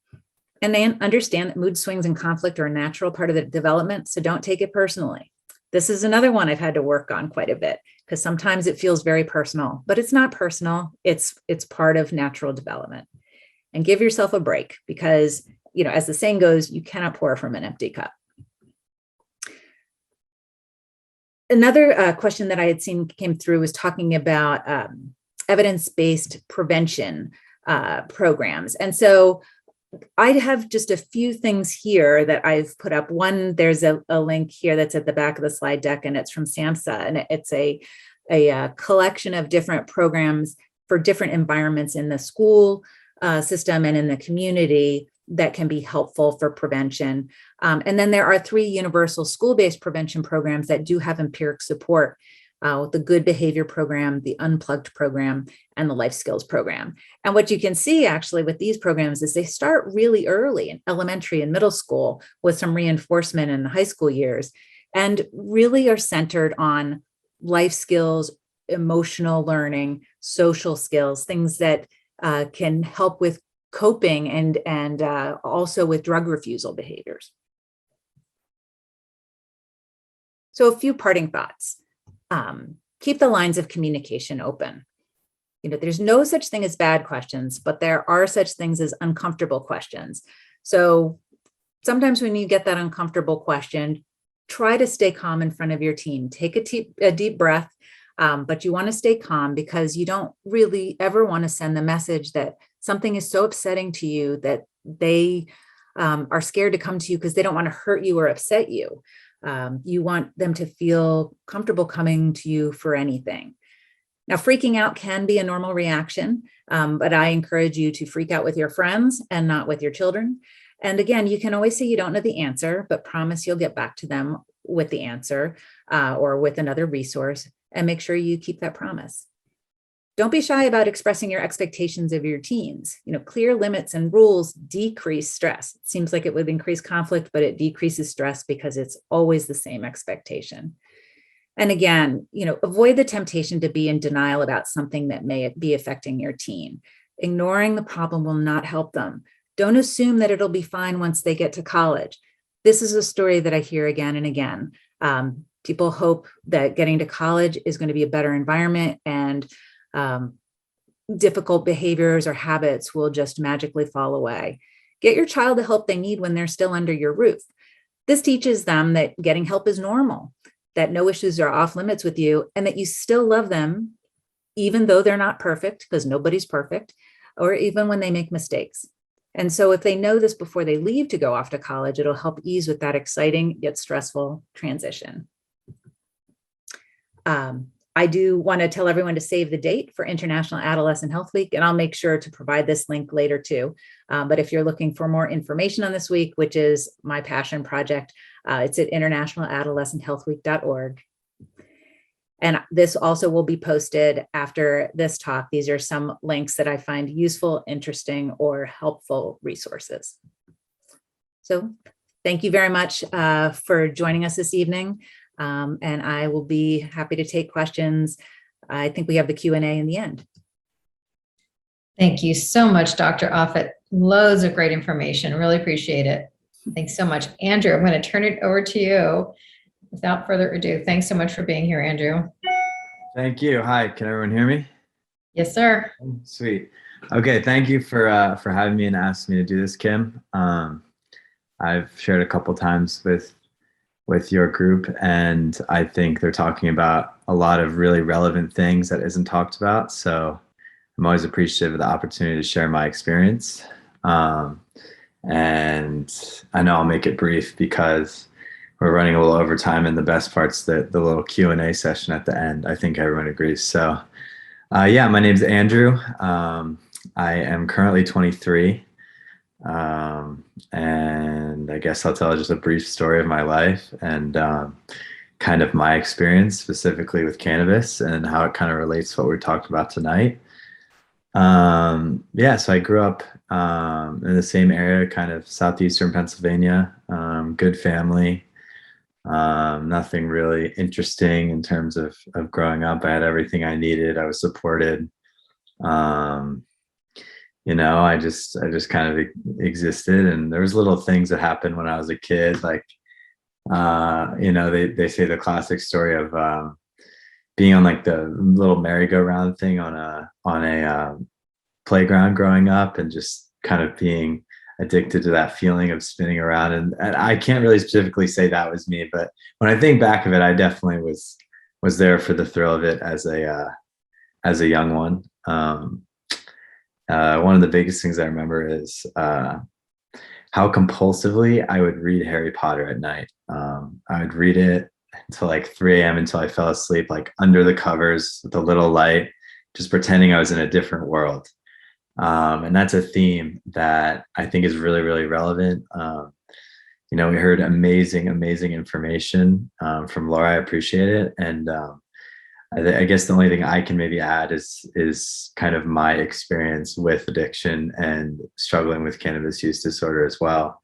And they understand that mood swings and conflict are a natural part of the development, so don't take it personally. This is another one I've had to work on quite a bit, because sometimes it feels very personal, but it's not personal. It's part of natural development. And give yourself a break, because, as the saying goes, you cannot pour from an empty cup. Another question that I had seen came through was talking about evidence-based prevention programs. And so I have just a few things here that I've put up. One, there's a link here that's at the back of the slide deck, and it's from SAMHSA, and it's a collection of different programs for different environments in the school system and in the community that can be helpful for prevention. And then there are 3 universal school-based prevention programs that do have empiric support, the Good Behavior Program, the Unplugged Program, and the Life Skills Program. And what you can see actually with these programs is they start really early in elementary and middle school with some reinforcement in the high school years, and really are centered on life skills, emotional learning, social skills, things that can help with coping and also with drug refusal behaviors. So a few parting thoughts. Keep the lines of communication open. There's no such thing as bad questions, but there are such things as uncomfortable questions. So sometimes when you get that uncomfortable question, try to stay calm in front of your teen. Take a deep breath, but you want to stay calm, because you don't really ever want to send the message that something is so upsetting to you that they are scared to come to you because they don't want to hurt you or upset you. You want them to feel comfortable coming to you for anything. Now, freaking out can be a normal reaction, but I encourage you to freak out with your friends and not with your children. And again, you can always say you don't know the answer, but promise you'll get back to them with the answer or with another resource, and make sure you keep that promise. Don't be shy about expressing your expectations of your teens. Clear limits and rules decrease stress. It seems like it would increase conflict, but it decreases stress because it's always the same expectation. And again, avoid the temptation to be in denial about something that may be affecting your teen. Ignoring the problem will not help them. Don't assume that it'll be fine once they get to college. This is a story that I hear again and again. People hope that getting to college is going to be a better environment, and difficult behaviors or habits will just magically fall away. Get your child the help they need when they're still under your roof. This teaches them that getting help is normal, that no issues are off limits with you, and that you still love them, even though they're not perfect, because nobody's perfect, or even when they make mistakes. And so if they know this before they leave to go off to college, it'll help ease with that exciting yet stressful transition. I do want to tell everyone to save the date for International Adolescent Health Week, and I'll make sure to provide this link later too. But if you're looking for more information on this week, which is my passion project, it's at internationaladolescenthealthweek.org. And this also will be posted after this talk. These are some links that I find useful, interesting, or helpful resources. So thank you very much for joining us this evening. And I will be happy to take questions. I think we have the Q&A in the end. Thank you so much, Dr. Offutt. Loads of great information. Really appreciate it. Thanks so much. Andrew, I'm going to turn it over to you. Without further ado, thanks so much for being here, Andrew. Thank you. Hi, can everyone hear me? Yes, sir. Sweet. Okay, thank you for having me and asking me to do this, Kim. I've shared a couple times with your group, and I think they're talking about a lot of really relevant things that isn't talked about. So I'm always appreciative of the opportunity to share my experience. And I know I'll make it brief because we're running a little over time, and the best part's the little Q&A session at the end. I think everyone agrees. So yeah, my name's Andrew. I am currently 23. And I guess I'll tell just a brief story of my life and kind of my experience specifically with cannabis and how it kind of relates to what we talked about tonight. Yeah, so I grew up in the same area, kind of southeastern Pennsylvania, good family. Nothing really interesting in terms of growing up. I had everything I needed. I was supported. You know, I just kind of existed, and there was little things that happened when I was a kid, like you know, they say the classic story of being on like the little merry-go-round thing on a playground growing up, and just kind of being addicted to that feeling of spinning around. And I can't really specifically say that was me, but when I think back of it, I definitely was there for the thrill of it as a young one. One of the biggest things I remember is how compulsively I would read Harry Potter at night. I would read it until like 3 a.m. until I fell asleep, like under the covers with a little light, just pretending I was in a different world. And that's a theme that I think is really, really relevant. You know, we heard amazing information from Laura. I appreciate it. And I guess the only thing I can maybe add is kind of my experience with addiction and struggling with cannabis use disorder as well.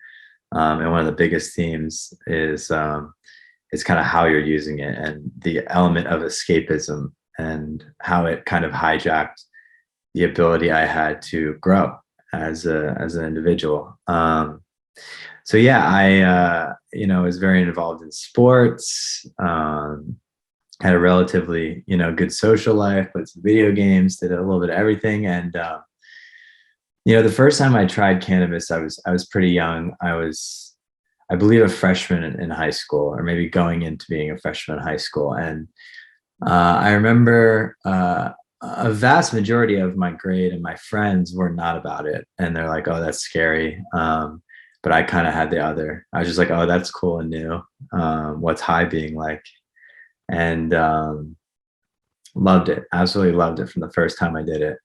And one of the biggest themes is kind of how you're using it and the element of escapism and how it kind of hijacked the ability I had to grow as an individual. So yeah, I you know, was very involved in sports. Had a relatively, you know, good social life, played some video games, did a little bit of everything. And you know, the first time I tried cannabis, I was pretty young. I believe, a freshman in high school, or maybe going into being a freshman in high school. And I remember a vast majority of my grade and my friends were not about it, and they're like, "Oh, that's scary." But I kind of had the other. I was just like, "Oh, that's cool and new. What's high being like?" And loved it. Absolutely loved it from the first time I did it.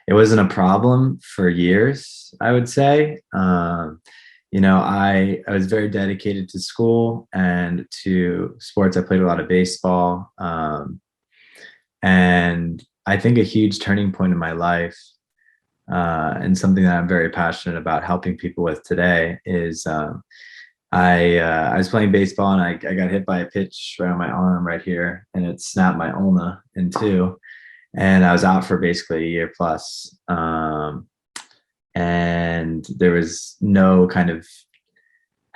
It wasn't a problem for years, I would say. You know, I was very dedicated to school and to sports. I played a lot of baseball. And I think a huge turning point in my life, and something that I'm very passionate about helping people with today, is I was playing baseball, and I got hit by a pitch right on my arm right here, and it snapped my ulna in two, and I was out for basically a year plus. And there was no kind of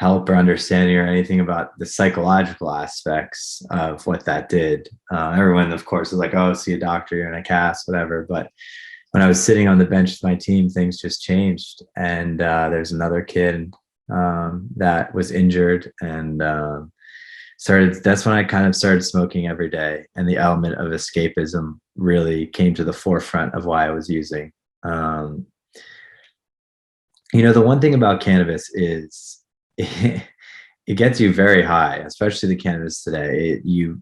help or understanding or anything about the psychological aspects of what that did. Everyone, of course, was like, "Oh, see a doctor, you're in a cast, whatever." But when I was sitting on the bench with my team, things just changed. And there's another kid that was injured, and that's when I kind of started smoking every day, and the element of escapism really came to the forefront of why I was using. You know, the one thing about cannabis is it gets you very high, especially the cannabis today. You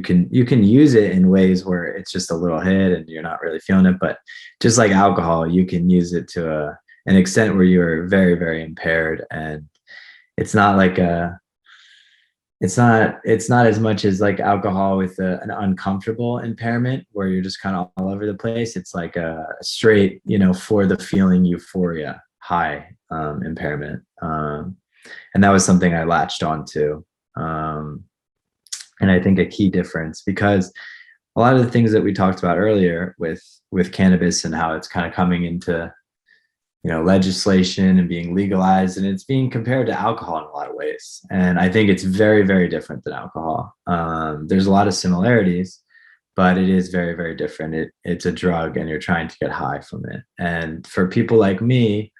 can use it in ways where it's just a little hit and you're not really feeling it, but just like alcohol, you can use it to an extent where you are very, very impaired. And it's not like it's not as much as like alcohol with an uncomfortable impairment where you're just kind of all over the place. It's like a straight, for the feeling euphoria high impairment. And that was something I latched onto. And I think a key difference, because a lot of the things that we talked about earlier with cannabis and how it's kind of coming into legislation and being legalized, and it's being compared to alcohol in a lot of ways. And I think it's very, very different than alcohol. There's a lot of similarities, but it is very, very different. It's a drug and you're trying to get high from it. And for people like me,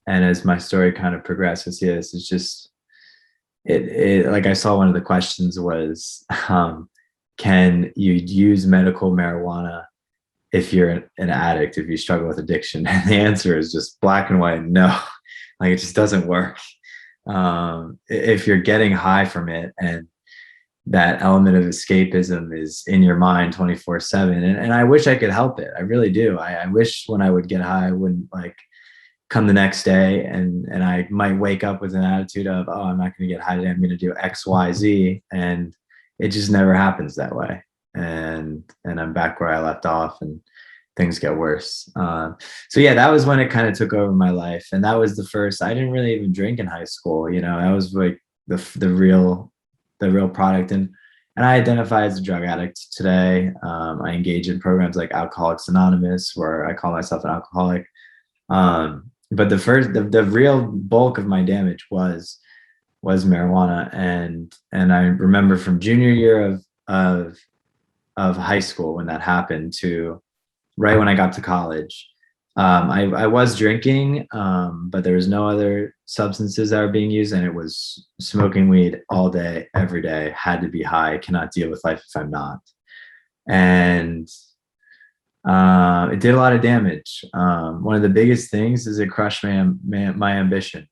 and as my story kind of progresses, this is just, it like I saw one of the questions was, can you use medical marijuana if you're an addict, if you struggle with addiction? And the answer is just black and white, no. Like, it just doesn't work. If you're getting high from it and that element of escapism is in your mind 24/7, and I wish I could help it. I really do. I wish when I would get high, I wouldn't like come the next day and I might wake up with an attitude of, oh, I'm not going to get high today, I'm going to do X, Y, Z. And it just never happens that way. And I'm back where I left off, and things get worse. So yeah, that was when it kind of took over my life. And that was the first, I didn't really even drink in high school. That was like the real product. And I identify as a drug addict today. I engage in programs like Alcoholics Anonymous, where I call myself an alcoholic. But the real bulk of my damage was marijuana. And I remember from junior year of high school, when that happened, to right when I got to college, I was drinking, but there was no other substances that were being used, and it was smoking weed all day, every day. Had to be high. Cannot deal with life if I'm not. And it did a lot of damage. One of the biggest things is it crushed my ambition.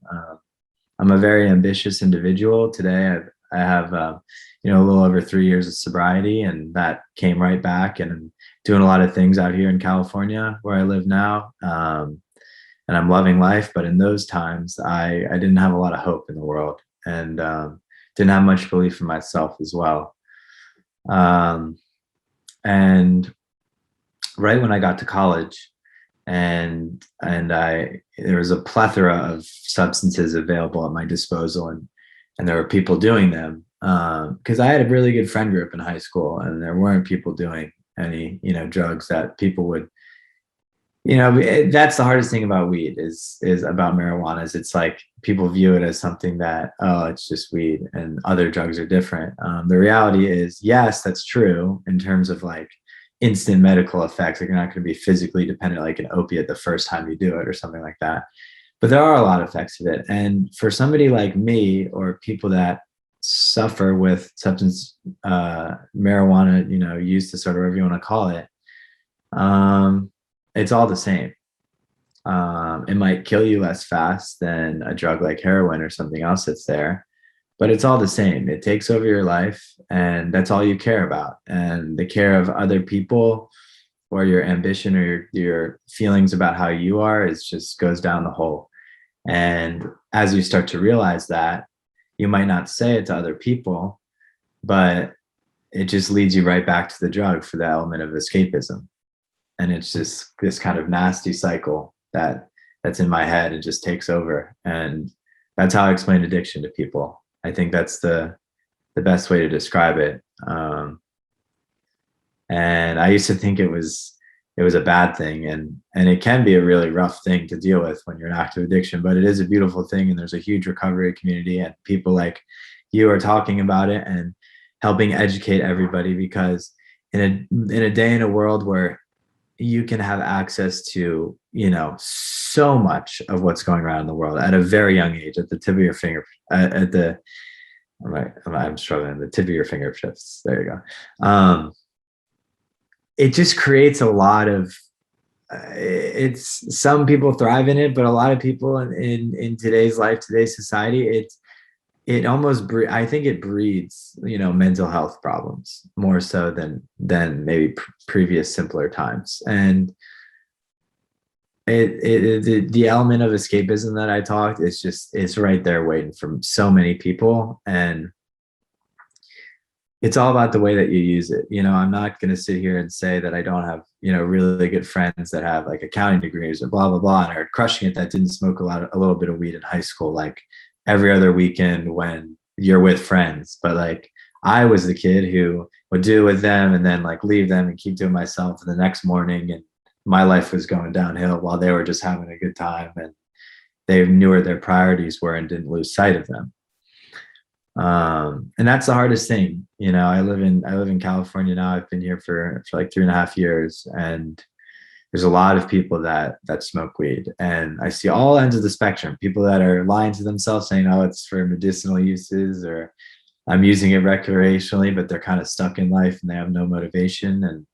I'm a very ambitious individual. Today I have a little over 3 years of sobriety, and that came right back. And I'm doing a lot of things out here in California where I live now. And I'm loving life. But in those times, I didn't have a lot of hope in the world, and didn't have much belief in myself as well. And right when I got to college, and there was a plethora of substances available at my disposal, and there were people doing them, because I had a really good friend group in high school, and there weren't people doing any drugs that people would, that's the hardest thing about weed is about marijuana, is it's like people view it as something that, oh, it's just weed and other drugs are different. The reality is, yes, that's true in terms of like instant medical effects. Like, you're not going to be physically dependent like an opiate the first time you do it or something like that. But there are a lot of effects of it. And for somebody like me, or people that suffer with substance marijuana, use disorder, whatever you want to call it, it's all the same. It might kill you less fast than a drug like heroin or something else that's there, but it's all the same. It takes over your life, and that's all you care about. And the care of other people, or your ambition, or your feelings about how you are, is just goes down the hole. And as you start to realize that, you might not say it to other people, but it just leads you right back to the drug for the element of escapism. And it's just this kind of nasty cycle that's in my head. It just takes over. And that's how I explain addiction to people. I think that's the best way to describe it. And I used to think it was a bad thing, and it can be a really rough thing to deal with when you're in active addiction, but it is a beautiful thing. And there's a huge recovery community, and people like you are talking about it and helping educate everybody, because in a day in a world where you can have access to, so much of what's going around in the world at a very young age, at the tip of your finger, I'm struggling, the tip of your fingertips. There you go. It just creates a lot of, some people thrive in it, but a lot of people in today's life, today's society, it almost I think it breeds, mental health problems more so than maybe previous simpler times. And the element of escapism that I talked, it's right there waiting for so many people. And it's all about the way that you use it. I'm not going to sit here and say that I don't have, really good friends that have like accounting degrees or blah, blah, blah, and are crushing it that didn't smoke a little bit of weed in high school, like every other weekend when you're with friends. But like, I was the kid who would do it with them and then like leave them and keep doing myself the next morning. And my life was going downhill while they were just having a good time, and they knew where their priorities were and didn't lose sight of them. And that's the hardest thing. I live in California now. I've been here for like 3.5 years, and there's a lot of people that smoke weed, and I see all ends of the spectrum. People that are lying to themselves saying, oh, it's for medicinal uses, or I'm using it recreationally, but they're kind of stuck in life and they have no motivation. And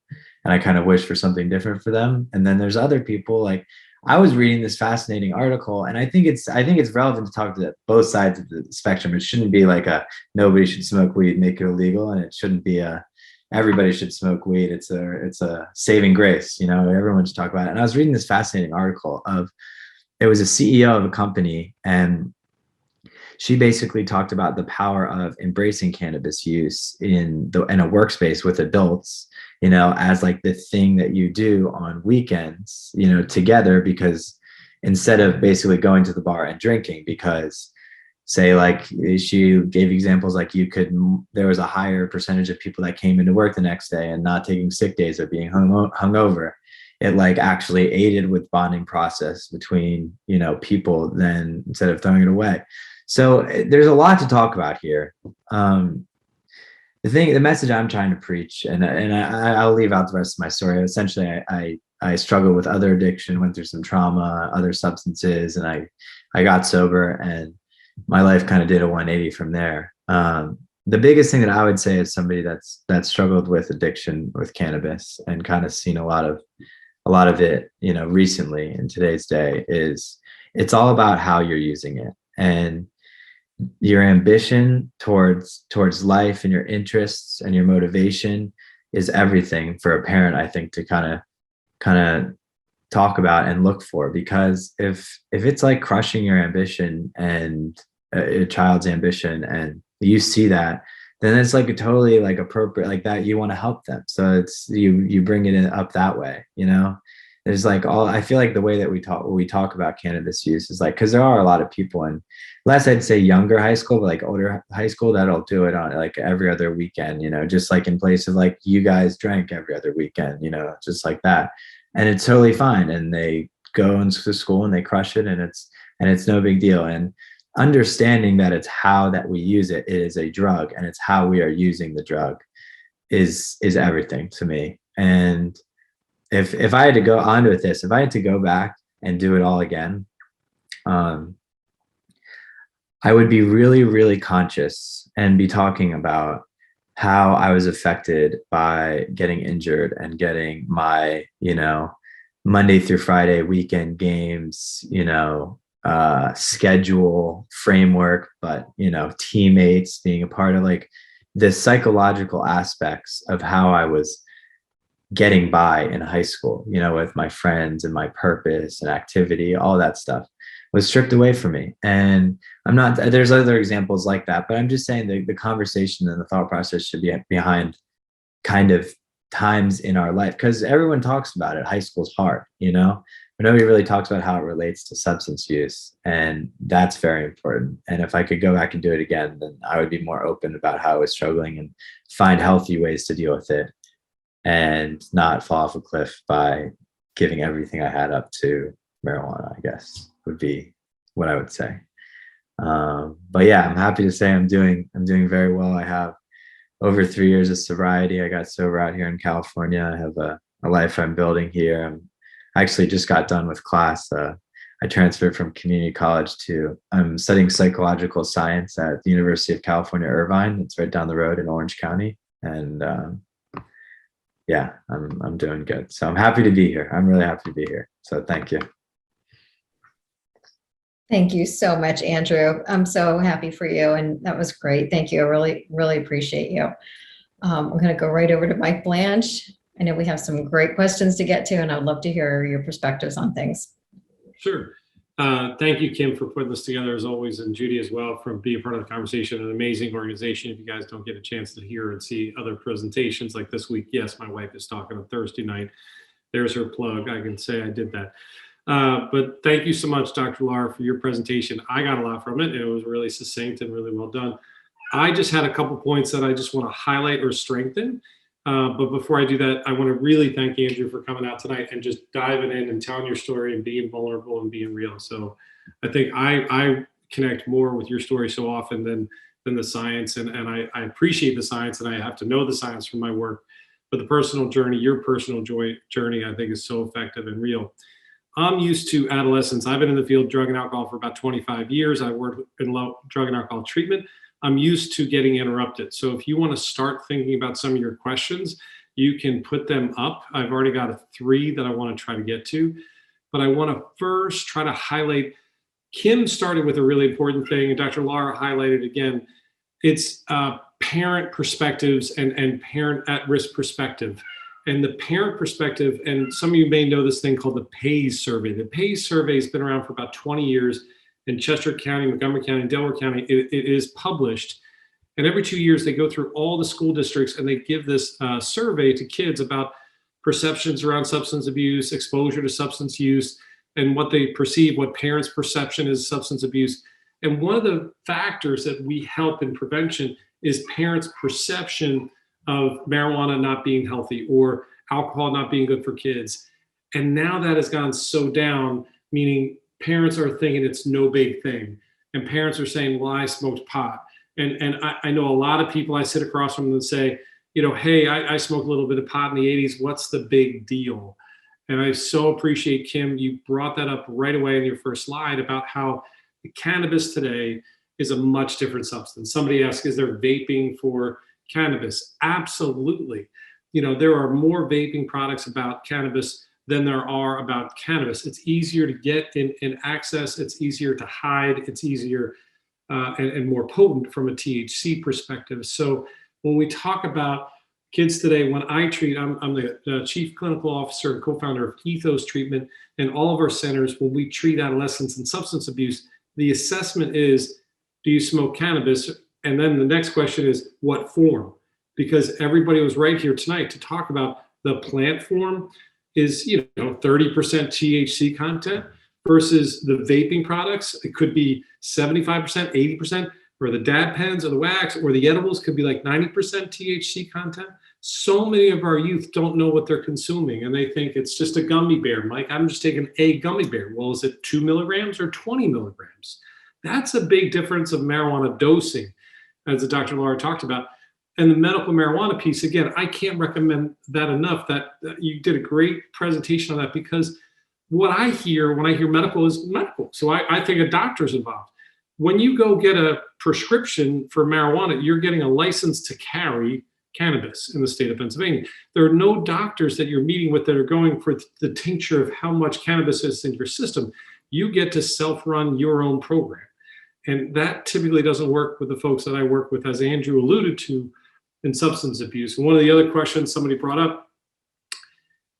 I kind of wish for something different for them. And then there's other people, like I was reading this fascinating article, and I think it's relevant to talk to both sides of the spectrum. It shouldn't be like a nobody should smoke weed, make it illegal, and it shouldn't be a everybody should smoke weed. It's a saving grace, everyone should talk about it. And I was reading this fascinating article it was a CEO of a company, and she basically talked about the power of embracing cannabis use in a workspace with adults, as like the thing that you do on weekends, together, because instead of basically going to the bar and drinking, because say like she gave examples like there was a higher percentage of people that came into work the next day and not taking sick days or being hungover. It like actually aided with bonding process between, people then instead of throwing it away. So there's a lot to talk about here. The message I'm trying to preach, and I'll leave out the rest of my story. Essentially, I struggled with other addiction, went through some trauma, other substances, and I got sober, and my life kind of did a 180 from there. The biggest thing that I would say as somebody that's struggled with addiction with cannabis and kind of seen a lot of it, recently in today's day, is it's all about how you're using it, and your ambition towards life and your interests and your motivation is everything for a parent, I think, to kind of talk about and look for. Because if it's like crushing your ambition and a child's ambition, and you see that, then it's like a totally like appropriate, like that you want to help them. So it's you bring it up that way. There's like I feel like the way that we talk about cannabis use is like, because there are a lot of people in, less I'd say younger high school, but like older high school, that'll do it on like every other weekend, just like in places like you guys drank every other weekend, just like that. And it's totally fine. And they go into school and they crush it, and it's no big deal. And understanding that it's how that we use it, it is a drug, and it's how we are using the drug is everything to me. And if I had to go on with this, if I had to go back and do it all again, I would be really, really conscious and be talking about how I was affected by getting injured and getting my, Monday through Friday weekend games, schedule framework, but, teammates, being a part of like the psychological aspects of how I was getting by in high school, with my friends and my purpose and activity, all that stuff was stripped away from me. And there's other examples like that, but I'm just saying the conversation and the thought process should be behind kind of times in our life, because everyone talks about it. High school's hard, but nobody really talks about how it relates to substance use. And that's very important. And if I could go back and do it again, then I would be more open about how I was struggling and find healthy ways to deal with it, and not fall off a cliff by giving everything I had up to marijuana, I guess would be what I would say. But yeah, I'm happy to say I'm doing very well. I have over 3 years of sobriety. I got sober out here in California. I have a life I'm building here. I actually just got done with class. I transferred from community college I'm studying psychological science at the University of California, Irvine. It's right down the road in Orange County. And yeah, I'm doing good. So I'm happy to be here. I'm really happy to be here. So thank you. Thank you so much, Andrew. I'm so happy for you. And that was great. Thank you. I really, really appreciate you. I'm going to go right over to Mike Blanche. I know we have some great questions to get to, and I'd love to hear your perspectives on things. Sure. Thank you, Kim, for putting this together as always, and Judy as well for being part of the conversation. An amazing organization. If you guys don't get a chance to hear and see other presentations like this week, yes, my wife is talking on Thursday night. There's her plug. I can say I did that. But thank you so much, Dr. Laura, for your presentation. I got a lot from it, and it was really succinct and really well done. I just had a couple points that I just want to highlight or strengthen. But before I do that, I want to really thank Andrew for coming out tonight and just diving in and telling your story and being vulnerable and being real. So I think I connect more with your story so often than the science. And I appreciate the science, and I have to know the science from my work. But the personal journey, your personal journey, I think is so effective and real. I'm used to adolescents. I've been in the field of drug and alcohol for about 25 years. I worked in drug and alcohol treatment. I'm used to getting interrupted. So if you want to start thinking about some of your questions, you can put them up. I've already got 3 that I want to try to get to, but I want to first try to highlight, Kim started with a really important thing, and Dr. Laura highlighted again, it's parent perspectives and parent at-risk perspective. And the parent perspective, and some of you may know this thing called the PAYS survey. The PAYS survey has been around for about 20 years. In Chester County, Montgomery County, and Delaware County, it is published. And every 2 years, they go through all the school districts and they give this survey to kids about perceptions around substance abuse, exposure to substance use, and what they perceive, what parents' perception is substance abuse. And one of the factors that we help in prevention is parents' perception of marijuana not being healthy or alcohol not being good for kids. And now that has gone so down, meaning parents are thinking it's no big thing. And parents are saying, well, I smoked pot. And I know a lot of people I sit across from them and say, you know, hey, I smoked a little bit of pot in the 80s. What's the big deal? And I so appreciate, Kim, you brought that up right away in your first slide about how the cannabis today is a much different substance. Somebody asked, is there vaping for cannabis? Absolutely. You know, there are more vaping products about cannabis than there are about cannabis. It's easier to get in access. It's easier to hide. It's easier and more potent from a THC perspective. So when we talk about kids today, when I treat, I'm the chief clinical officer and co-founder of Ethos Treatment, and all of our centers, when we treat adolescents and substance abuse, the assessment is, do you smoke cannabis? And then the next question is, what form? Because everybody was right here tonight to talk about the plant form is, you know, 30% THC content versus the vaping products. It could be 75%, 80%, or the dab pens or the wax or the edibles could be like 90% THC content. So many of our youth don't know what they're consuming, and they think it's just a gummy bear. Mike, I'm just taking a gummy bear. Well, is it 2 milligrams or 20 milligrams? That's a big difference of marijuana dosing, as the Dr. Laura talked about. And the medical marijuana piece, again, I can't recommend that enough. That you did a great presentation on that, because what I hear when I hear medical is medical. So I think a doctor's involved. When you go get a prescription for marijuana, you're getting a license to carry cannabis in the state of Pennsylvania. There are no doctors that you're meeting with that are going for the tincture of how much cannabis is in your system. You get to self-run your own program. And that typically doesn't work with the folks that I work with, as Andrew alluded to, in substance abuse. And one of the other questions somebody brought up,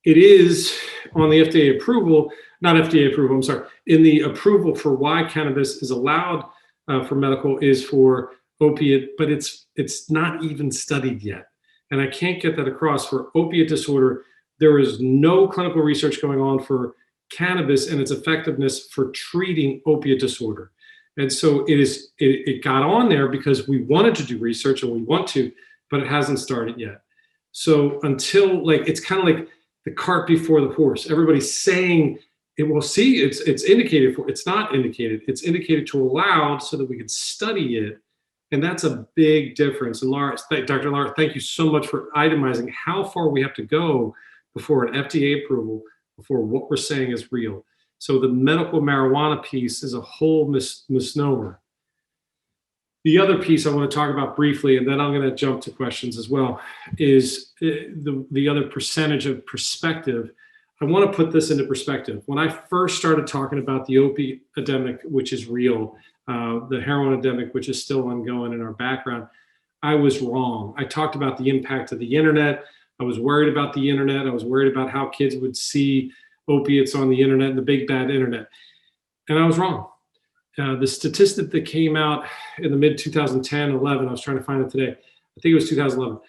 it is on the FDA approval, not FDA approval, I'm sorry, in the approval for why cannabis is allowed for medical is for opiate, but it's not even studied yet. And I can't get that across. For opiate disorder, there is no clinical research going on for cannabis and its effectiveness for treating opiate disorder. And so it got on there because we wanted to do research, and we want to, but it hasn't started yet. So until, like, it's kind of like the cart before the horse. Everybody's saying it will see it's indicated for, it's not indicated. It's indicated to allow so that we can study it. And that's a big difference. And Laura, Dr. Laura, thank you so much for itemizing how far we have to go before an FDA approval, before what we're saying is real. So the medical marijuana piece is a whole misnomer. The other piece I want to talk about briefly, and then I'm going to jump to questions as well, is the other percentage of perspective. I want to put this into perspective. When I first started talking about the opiate epidemic, which is real, the heroin epidemic, which is still ongoing in our background, I was wrong. I talked about the impact of the internet. I was worried about the internet. I was worried about how kids would see opiates on the internet and the big bad internet. And I was wrong. The statistic that came out in the mid 2010, 11, I was trying to find it today. I think it was 2011.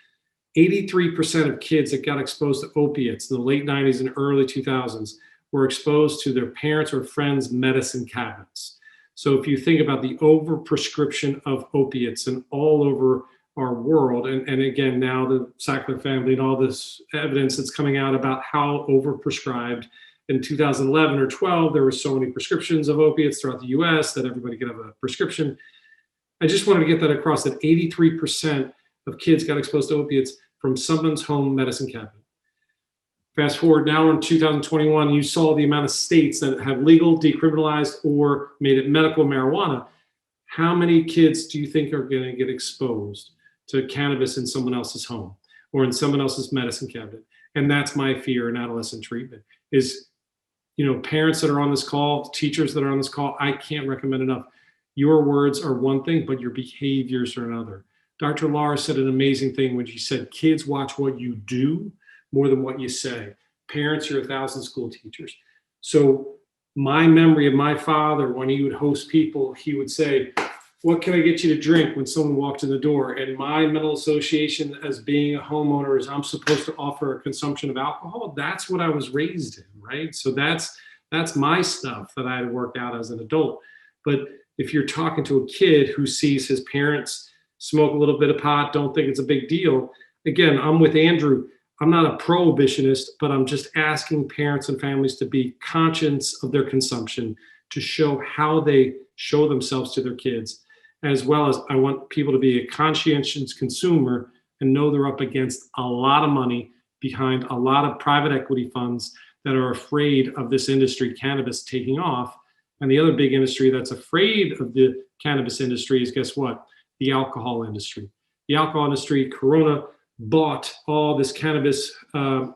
83% of kids that got exposed to opiates in the late 90s and early 2000s were exposed to their parents' or friends' medicine cabinets. So if you think about the overprescription of opiates and all over our world, and again, now the Sackler family and all this evidence that's coming out about how overprescribed in 2011 or 12, there were so many prescriptions of opiates throughout the US that everybody could have a prescription. I just wanted to get that across, that 83% of kids got exposed to opiates from someone's home medicine cabinet. Fast forward now in 2021, you saw the amount of states that have legal, decriminalized, or made it medical marijuana. How many kids do you think are going to get exposed to cannabis in someone else's home or in someone else's medicine cabinet? And that's my fear in adolescent treatment is, parents that are on this call, teachers that are on this call, I can't recommend enough. Your words are one thing, but your behaviors are another. Dr. Laura said an amazing thing when she said, kids watch what you do more than what you say. Parents, you're 1,000 school teachers. So my memory of my father, when he would host people, he would say, what can I get you to drink when someone walked in the door? And my mental association as being a homeowner is I'm supposed to offer a consumption of alcohol. That's what I was raised in, right? So that's my stuff that I had worked out as an adult. But if you're talking to a kid who sees his parents smoke a little bit of pot, don't think it's a big deal. Again, I'm with Andrew. I'm not a prohibitionist, but I'm just asking parents and families to be conscious of their consumption, to show how they show themselves to their kids, as well as I want people to be a conscientious consumer and know they're up against a lot of money behind a lot of private equity funds that are afraid of this industry, cannabis, taking off. And the other big industry that's afraid of the cannabis industry is, guess what? The alcohol industry. The alcohol industry, Corona bought all this cannabis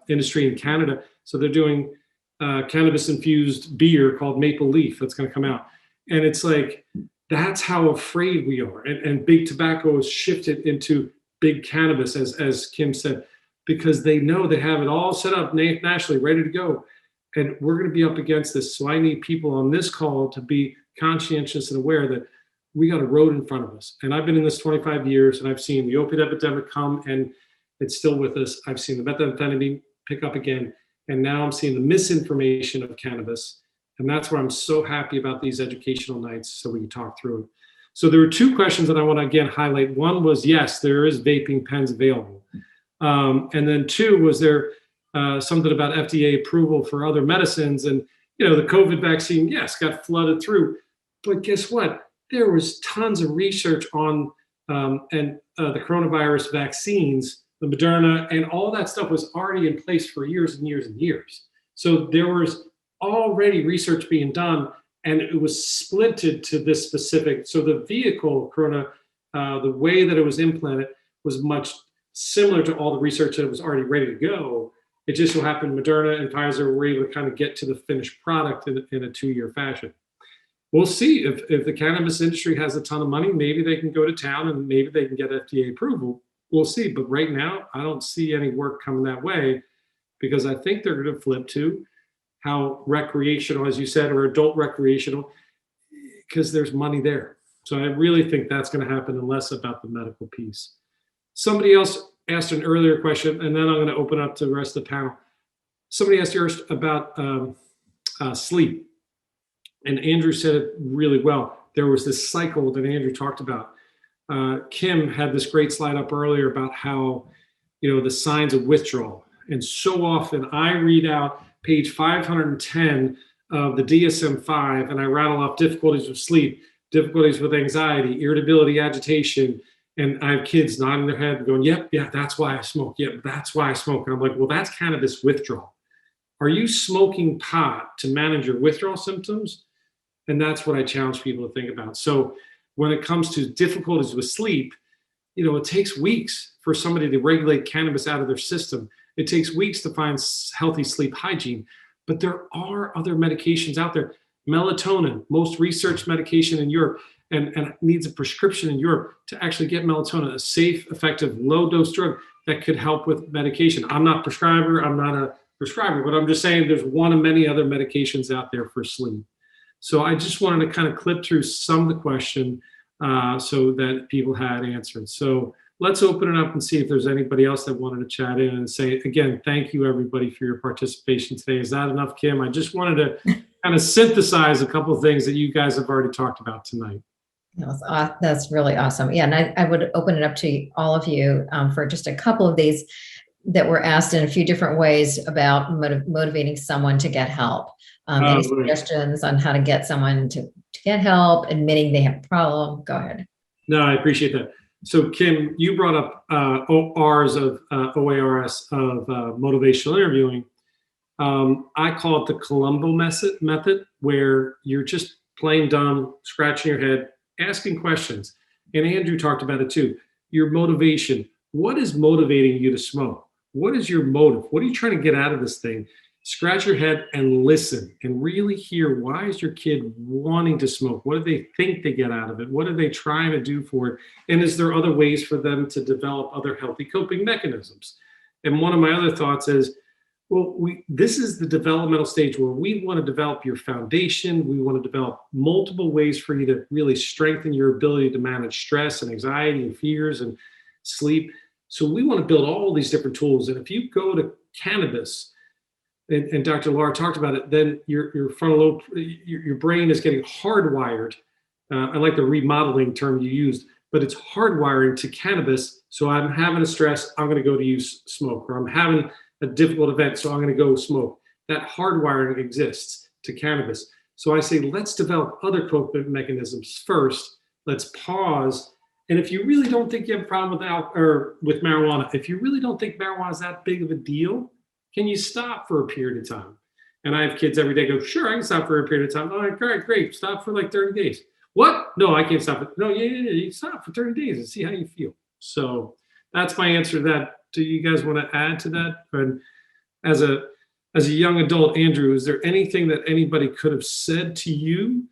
industry in Canada. So they're doing cannabis infused beer called Maple Leaf that's going to come out. And it's like, that's how afraid we are. And big tobacco has shifted into big cannabis, as Kim said, because they know they have it all set up nationally, ready to go. And we're going to be up against this. So I need people on this call to be conscientious and aware that we got a road in front of us. And I've been in this 25 years and I've seen the opiate epidemic come and it's still with us. I've seen the methamphetamine pick up again. And now I'm seeing the misinformation of cannabis. And that's where I'm so happy about these educational nights so we can talk through it. So there were two questions that I want to again highlight. One was, yes, there is vaping pens available. And then two, was there something about FDA approval for other medicines? And, the COVID vaccine, yes, got flooded through. But guess what? There was tons of research on the coronavirus vaccines, the Moderna, and all that stuff was already in place for years and years and years. So there was already research being done, and it was splinted to this specific. So the vehicle, Corona, the way that it was implanted was much similar to all the research that was already ready to go. It just so happened Moderna and Pfizer were able to kind of get to the finished product in a 2-year fashion. We'll see if the cannabis industry has a ton of money, maybe they can go to town and maybe they can get FDA approval. We'll see. But right now, I don't see any work coming that way because I think they're going to flip to how recreational, as you said, or adult recreational, because there's money there. So I really think that's going to happen and less about the medical piece. Somebody else asked an earlier question, and then I'm going to open up to the rest of the panel. Somebody asked yours about sleep. And Andrew said it really well. There was this cycle that Andrew talked about. Kim had this great slide up earlier about how, the signs of withdrawal. And so often I read out page 510 of the DSM-5, and I rattle off difficulties with sleep, difficulties with anxiety, irritability, agitation. And I have kids nodding their head and going, yep, yeah, that's why I smoke. Yep, that's why I smoke. And I'm like, well, that's cannabis withdrawal. Are you smoking pot to manage your withdrawal symptoms? And that's what I challenge people to think about. So when it comes to difficulties with sleep, it takes weeks for somebody to regulate cannabis out of their system. It takes weeks to find healthy sleep hygiene. But there are other medications out there. Melatonin, most researched medication in Europe, and needs a prescription in Europe to actually get melatonin, a safe, effective, low-dose drug that could help with medication. I'm not a prescriber, but I'm just saying there's one of many other medications out there for sleep. So I just wanted to kind of clip through some of the question so that people had answered. So let's open it up and see if there's anybody else that wanted to chat in and say, again, thank you everybody for your participation today. Is that enough, Kim? I just wanted to kind of synthesize a couple of things that you guys have already talked about tonight. That's really awesome. Yeah, and I would open it up to all of you for just a couple of these that were asked in a few different ways about motivating someone to get help. Any suggestions on how to get someone to get help, admitting they have a problem? Go ahead. No, I appreciate that. So Kim, you brought up OARS of motivational interviewing. I call it the Columbo method, where you're just plain dumb, scratching your head, asking questions. And Andrew talked about it too. Your motivation. What is motivating you to smoke? What is your motive? What are you trying to get out of this thing? Scratch your head and listen and really hear, why is your kid wanting to smoke? What do they think they get out of it? What are they trying to do for it? And is there other ways for them to develop other healthy coping mechanisms? And one of my other thoughts is, well, this is the developmental stage where we want to develop your foundation. We want to develop multiple ways for you to really strengthen your ability to manage stress and anxiety and fears and sleep. So we want to build all these different tools. And if you go to cannabis, and Dr. Laura talked about it, then your frontal lobe, your brain is getting hardwired. I like the remodeling term you used, but it's hardwiring to cannabis. So I'm having a stress, I'm going to go to use smoke, or I'm having a difficult event, so I'm going to go smoke. That hardwiring exists to cannabis. So I say, let's develop other coping mechanisms first. Let's pause. And if you really don't think you have a problem with marijuana, if you really don't think marijuana is that big of a deal, can you stop for a period of time? And I have kids every day go, sure, I can stop for a period of time. All right, great. Stop for like 30 days. What? No, I can't stop. No, yeah. You stop for 30 days and see how you feel. So that's my answer to that. Do you guys want to add to that? And as a young adult, Andrew, is there anything that anybody could have said to you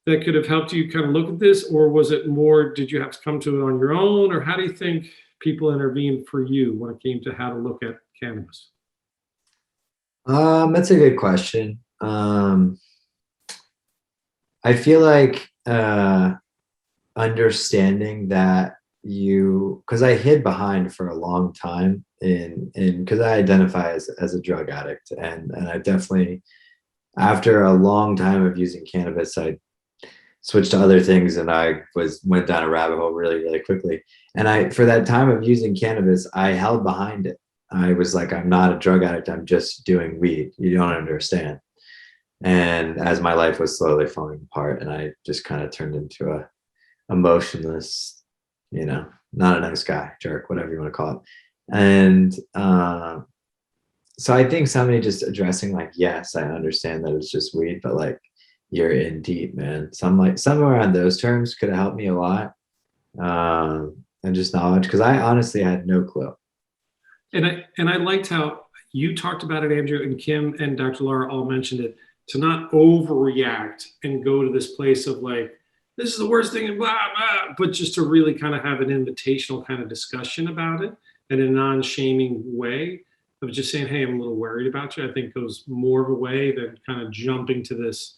that could have helped you kind of look at this? Or was it more, did you have to come to it on your own? Or how do you think people intervened for you when it came to how to look at cannabis? That's a good question. I feel like understanding that because I hid behind for a long time because I identify as a drug addict, and I definitely, after a long time of using cannabis, I switched to other things, and I went down a rabbit hole really, really quickly. And for that time of using cannabis, I held behind it. I was like, I'm not a drug addict. I'm just doing weed. You don't understand. And as my life was slowly falling apart, and I just kind of turned into a emotionless, not a nice guy, jerk, whatever you want to call it. And so I think somebody just addressing like, yes, I understand that it's just weed, but like, you're in deep, man. Somewhere around those terms could have helped me a lot. And just knowledge, because I honestly had no clue. And I liked how you talked about it, Andrew, and Kim and Dr. Laura all mentioned it, to not overreact and go to this place of like, this is the worst thing, and blah, blah, but just to really kind of have an invitational kind of discussion about it in a non-shaming way of just saying, hey, I'm a little worried about you. I think goes more of a way than kind of jumping to this,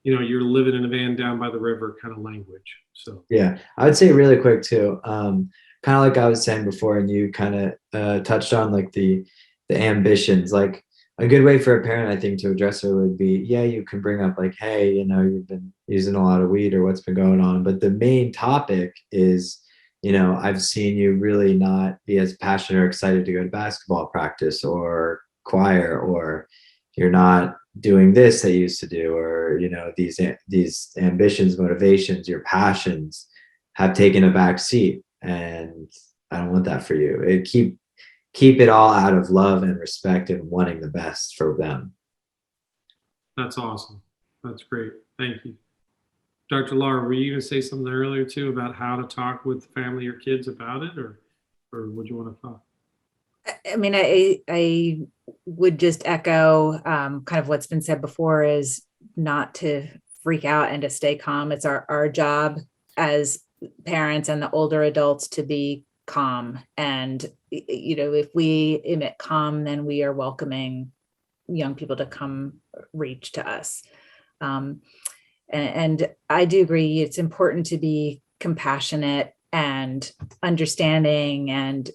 you're living in a van down by the river kind of language. So yeah, I would say really quick too, kind of like I was saying before, and you kind of touched on like the ambitions. Like a good way for a parent, I think, to address it would be, yeah, you can bring up like, hey, you've been using a lot of weed or what's been going on. But the main topic is, I've seen you really not be as passionate or excited to go to basketball practice or choir, or you're not doing this that you used to do, or, these ambitions, motivations, your passions have taken a back seat. And I don't want that for you. Keep it all out of love and respect and wanting the best for them. That's awesome. That's great. Thank you. Dr. Laura, were you going to say something earlier too about how to talk with family or kids about it, or would you want to talk? I mean, I would just echo kind of what's been said before, is not to freak out and to stay calm. It's our job as parents and the older adults to be calm. And, if we emit calm, then we are welcoming young people to come reach to us. And I do agree, it's important to be compassionate and understanding and,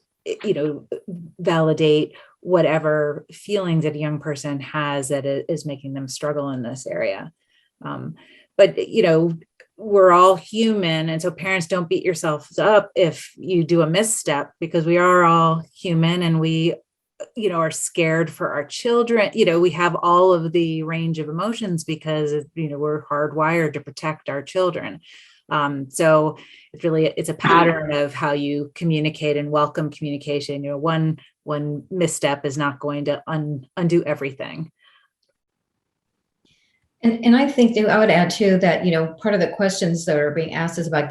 validate whatever feelings that a young person has that is making them struggle in this area. But, we're all human. And so parents, don't beat yourselves up if you do a misstep, because we are all human and we, are scared for our children. We have all of the range of emotions because, we're hardwired to protect our children. So it's a pattern of how you communicate and welcome communication. One misstep is not going to undo everything. And I think I would add too that, part of the questions that are being asked is about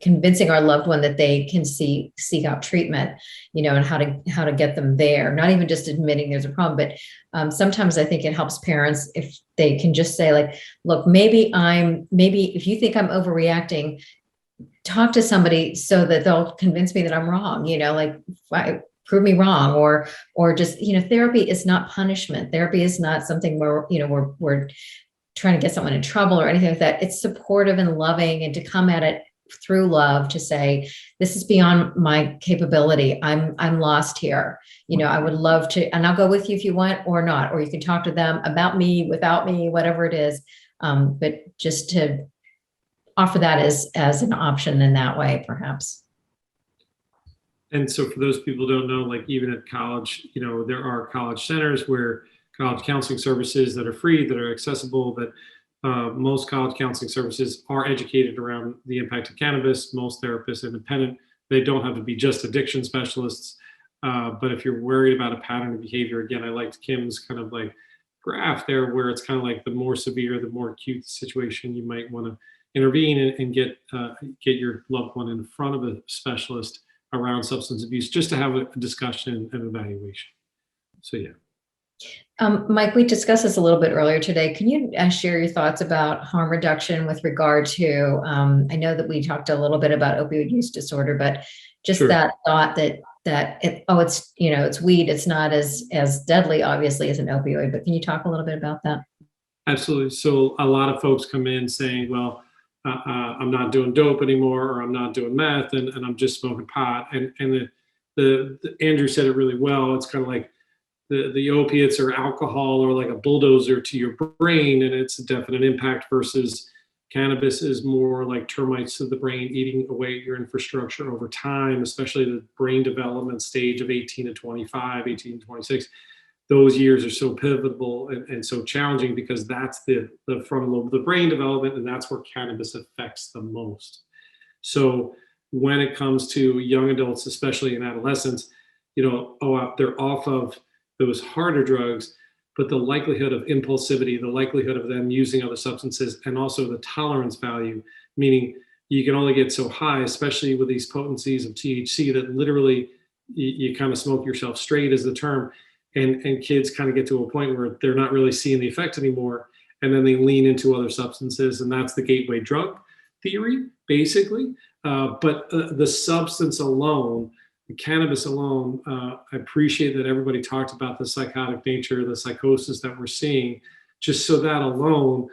convincing our loved one that they can seek out treatment, and how to get them there. Not even just admitting there's a problem, but sometimes I think it helps parents if they can just say, like, look, maybe if you think I'm overreacting, talk to somebody so that they'll convince me that I'm wrong, prove me wrong, or just, therapy is not punishment. Therapy is not something where, we're trying to get someone in trouble or anything like that. It's supportive and loving, and to come at it through love, to say, this is beyond my capability. I'm lost here. I would love to, and I'll go with you if you want or not, or you can talk to them about me, without me, whatever it is. But just to offer that as an option in that way, perhaps. And so for those people who don't know, like even at college, there are college centers where college counseling services that are free, that are accessible, that most college counseling services are educated around the impact of cannabis. Most therapists are independent. They don't have to be just addiction specialists. But if you're worried about a pattern of behavior, again, I liked Kim's kind of like graph there, where it's kind of like the more severe, the more acute the situation, you might want to intervene and get your loved one in front of a specialist around substance abuse, just to have a discussion and evaluation. So, yeah. Mike, we discussed this a little bit earlier today. Can you share your thoughts about harm reduction with regard to, I know that we talked a little bit about opioid use disorder, but just Sure. that thought that it's weed. It's not as deadly, obviously, as an opioid, but can you talk a little bit about that? Absolutely. So a lot of folks come in saying, well, I'm not doing dope anymore, or I'm not doing meth, and I'm just smoking pot. And the Andrew said it really well. It's kind of like the opiates or alcohol or like a bulldozer to your brain, and it's a definite impact, versus cannabis is more like termites to the brain, eating away at your infrastructure over time, especially the brain development stage of 18 to 25, 18 to 26. Those years are so pivotal and so challenging, because that's the frontal lobe of the brain development, and that's where cannabis affects the most. So when it comes to young adults, especially in adolescents, they're off of those harder drugs, but the likelihood of impulsivity, the likelihood of them using other substances, and also the tolerance value, meaning you can only get so high, especially with these potencies of THC, that literally you kind of smoke yourself straight, is the term. And kids kind of get to a point where they're not really seeing the effect anymore, and then they lean into other substances, and that's the gateway drug theory, basically. But the substance alone, the cannabis alone, I appreciate that everybody talked about the psychotic nature, the psychosis that we're seeing. Just so that alone,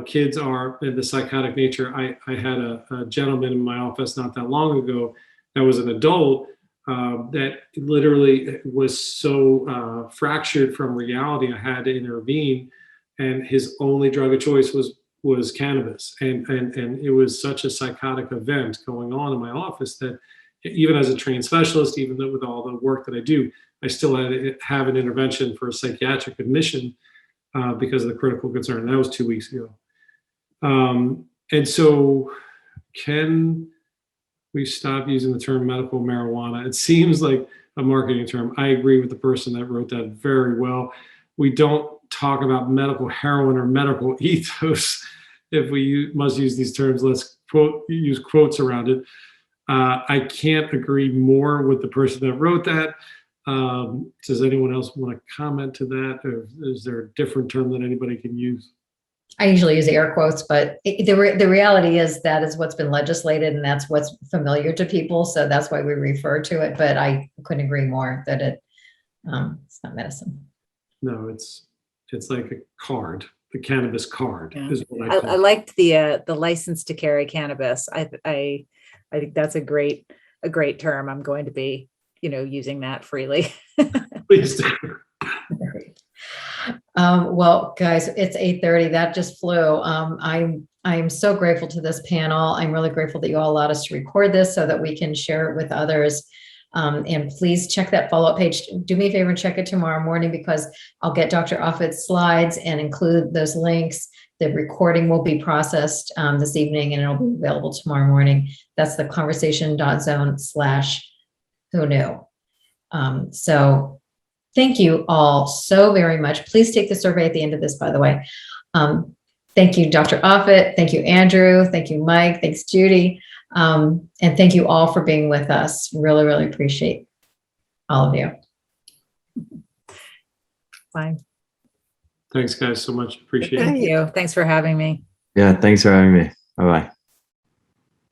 kids are in the psychotic nature. I had a gentleman in my office not that long ago that was an adult, that literally was so fractured from reality. I had to intervene, and his only drug of choice was cannabis, and it was such a psychotic event going on in my office that even as a trained specialist, even though with all the work that I do, I still had to have an intervention for a psychiatric admission because of the critical concern. That was 2 weeks ago. And so, can we stop using the term medical marijuana? It seems like a marketing term. I agree with the person that wrote that very well. We don't talk about medical heroin or medical ethos. If we must use these terms, let's use quotes around it. I can't agree more with the person that wrote that. Does anyone else want to comment to that? Or is there a different term that anybody can use? I usually use air quotes, but the reality is that is what's been legislated, and that's what's familiar to people. So that's why we refer to it. But I couldn't agree more that it's not medicine. No, it's like a card. the cannabis card. Yeah. Is what I call I liked the license to carry cannabis. I think that's a great term. I'm going to be, using that freely. Please do. Well, guys, it's 8:30. That just flew. I'm so grateful to this panel. I'm really grateful that you all allowed us to record this so that we can share it with others. And please check that follow-up page. Do me a favor and check it tomorrow morning, because I'll get Dr. Offutt's slides and include those links. The recording will be processed this evening, and it'll be available tomorrow morning. That's the conversation.zone/who knew. So thank you all so very much. Please take the survey at the end of this, by the way. Thank you, Dr. Offutt. Thank you, Andrew. Thank you, Mike. Thanks, Judy. And thank you all for being with us. Really, really appreciate all of you. Fine. Thanks, guys, so much. Appreciate it. Thank you. Thanks for having me. Yeah, thanks for having me. Bye-bye.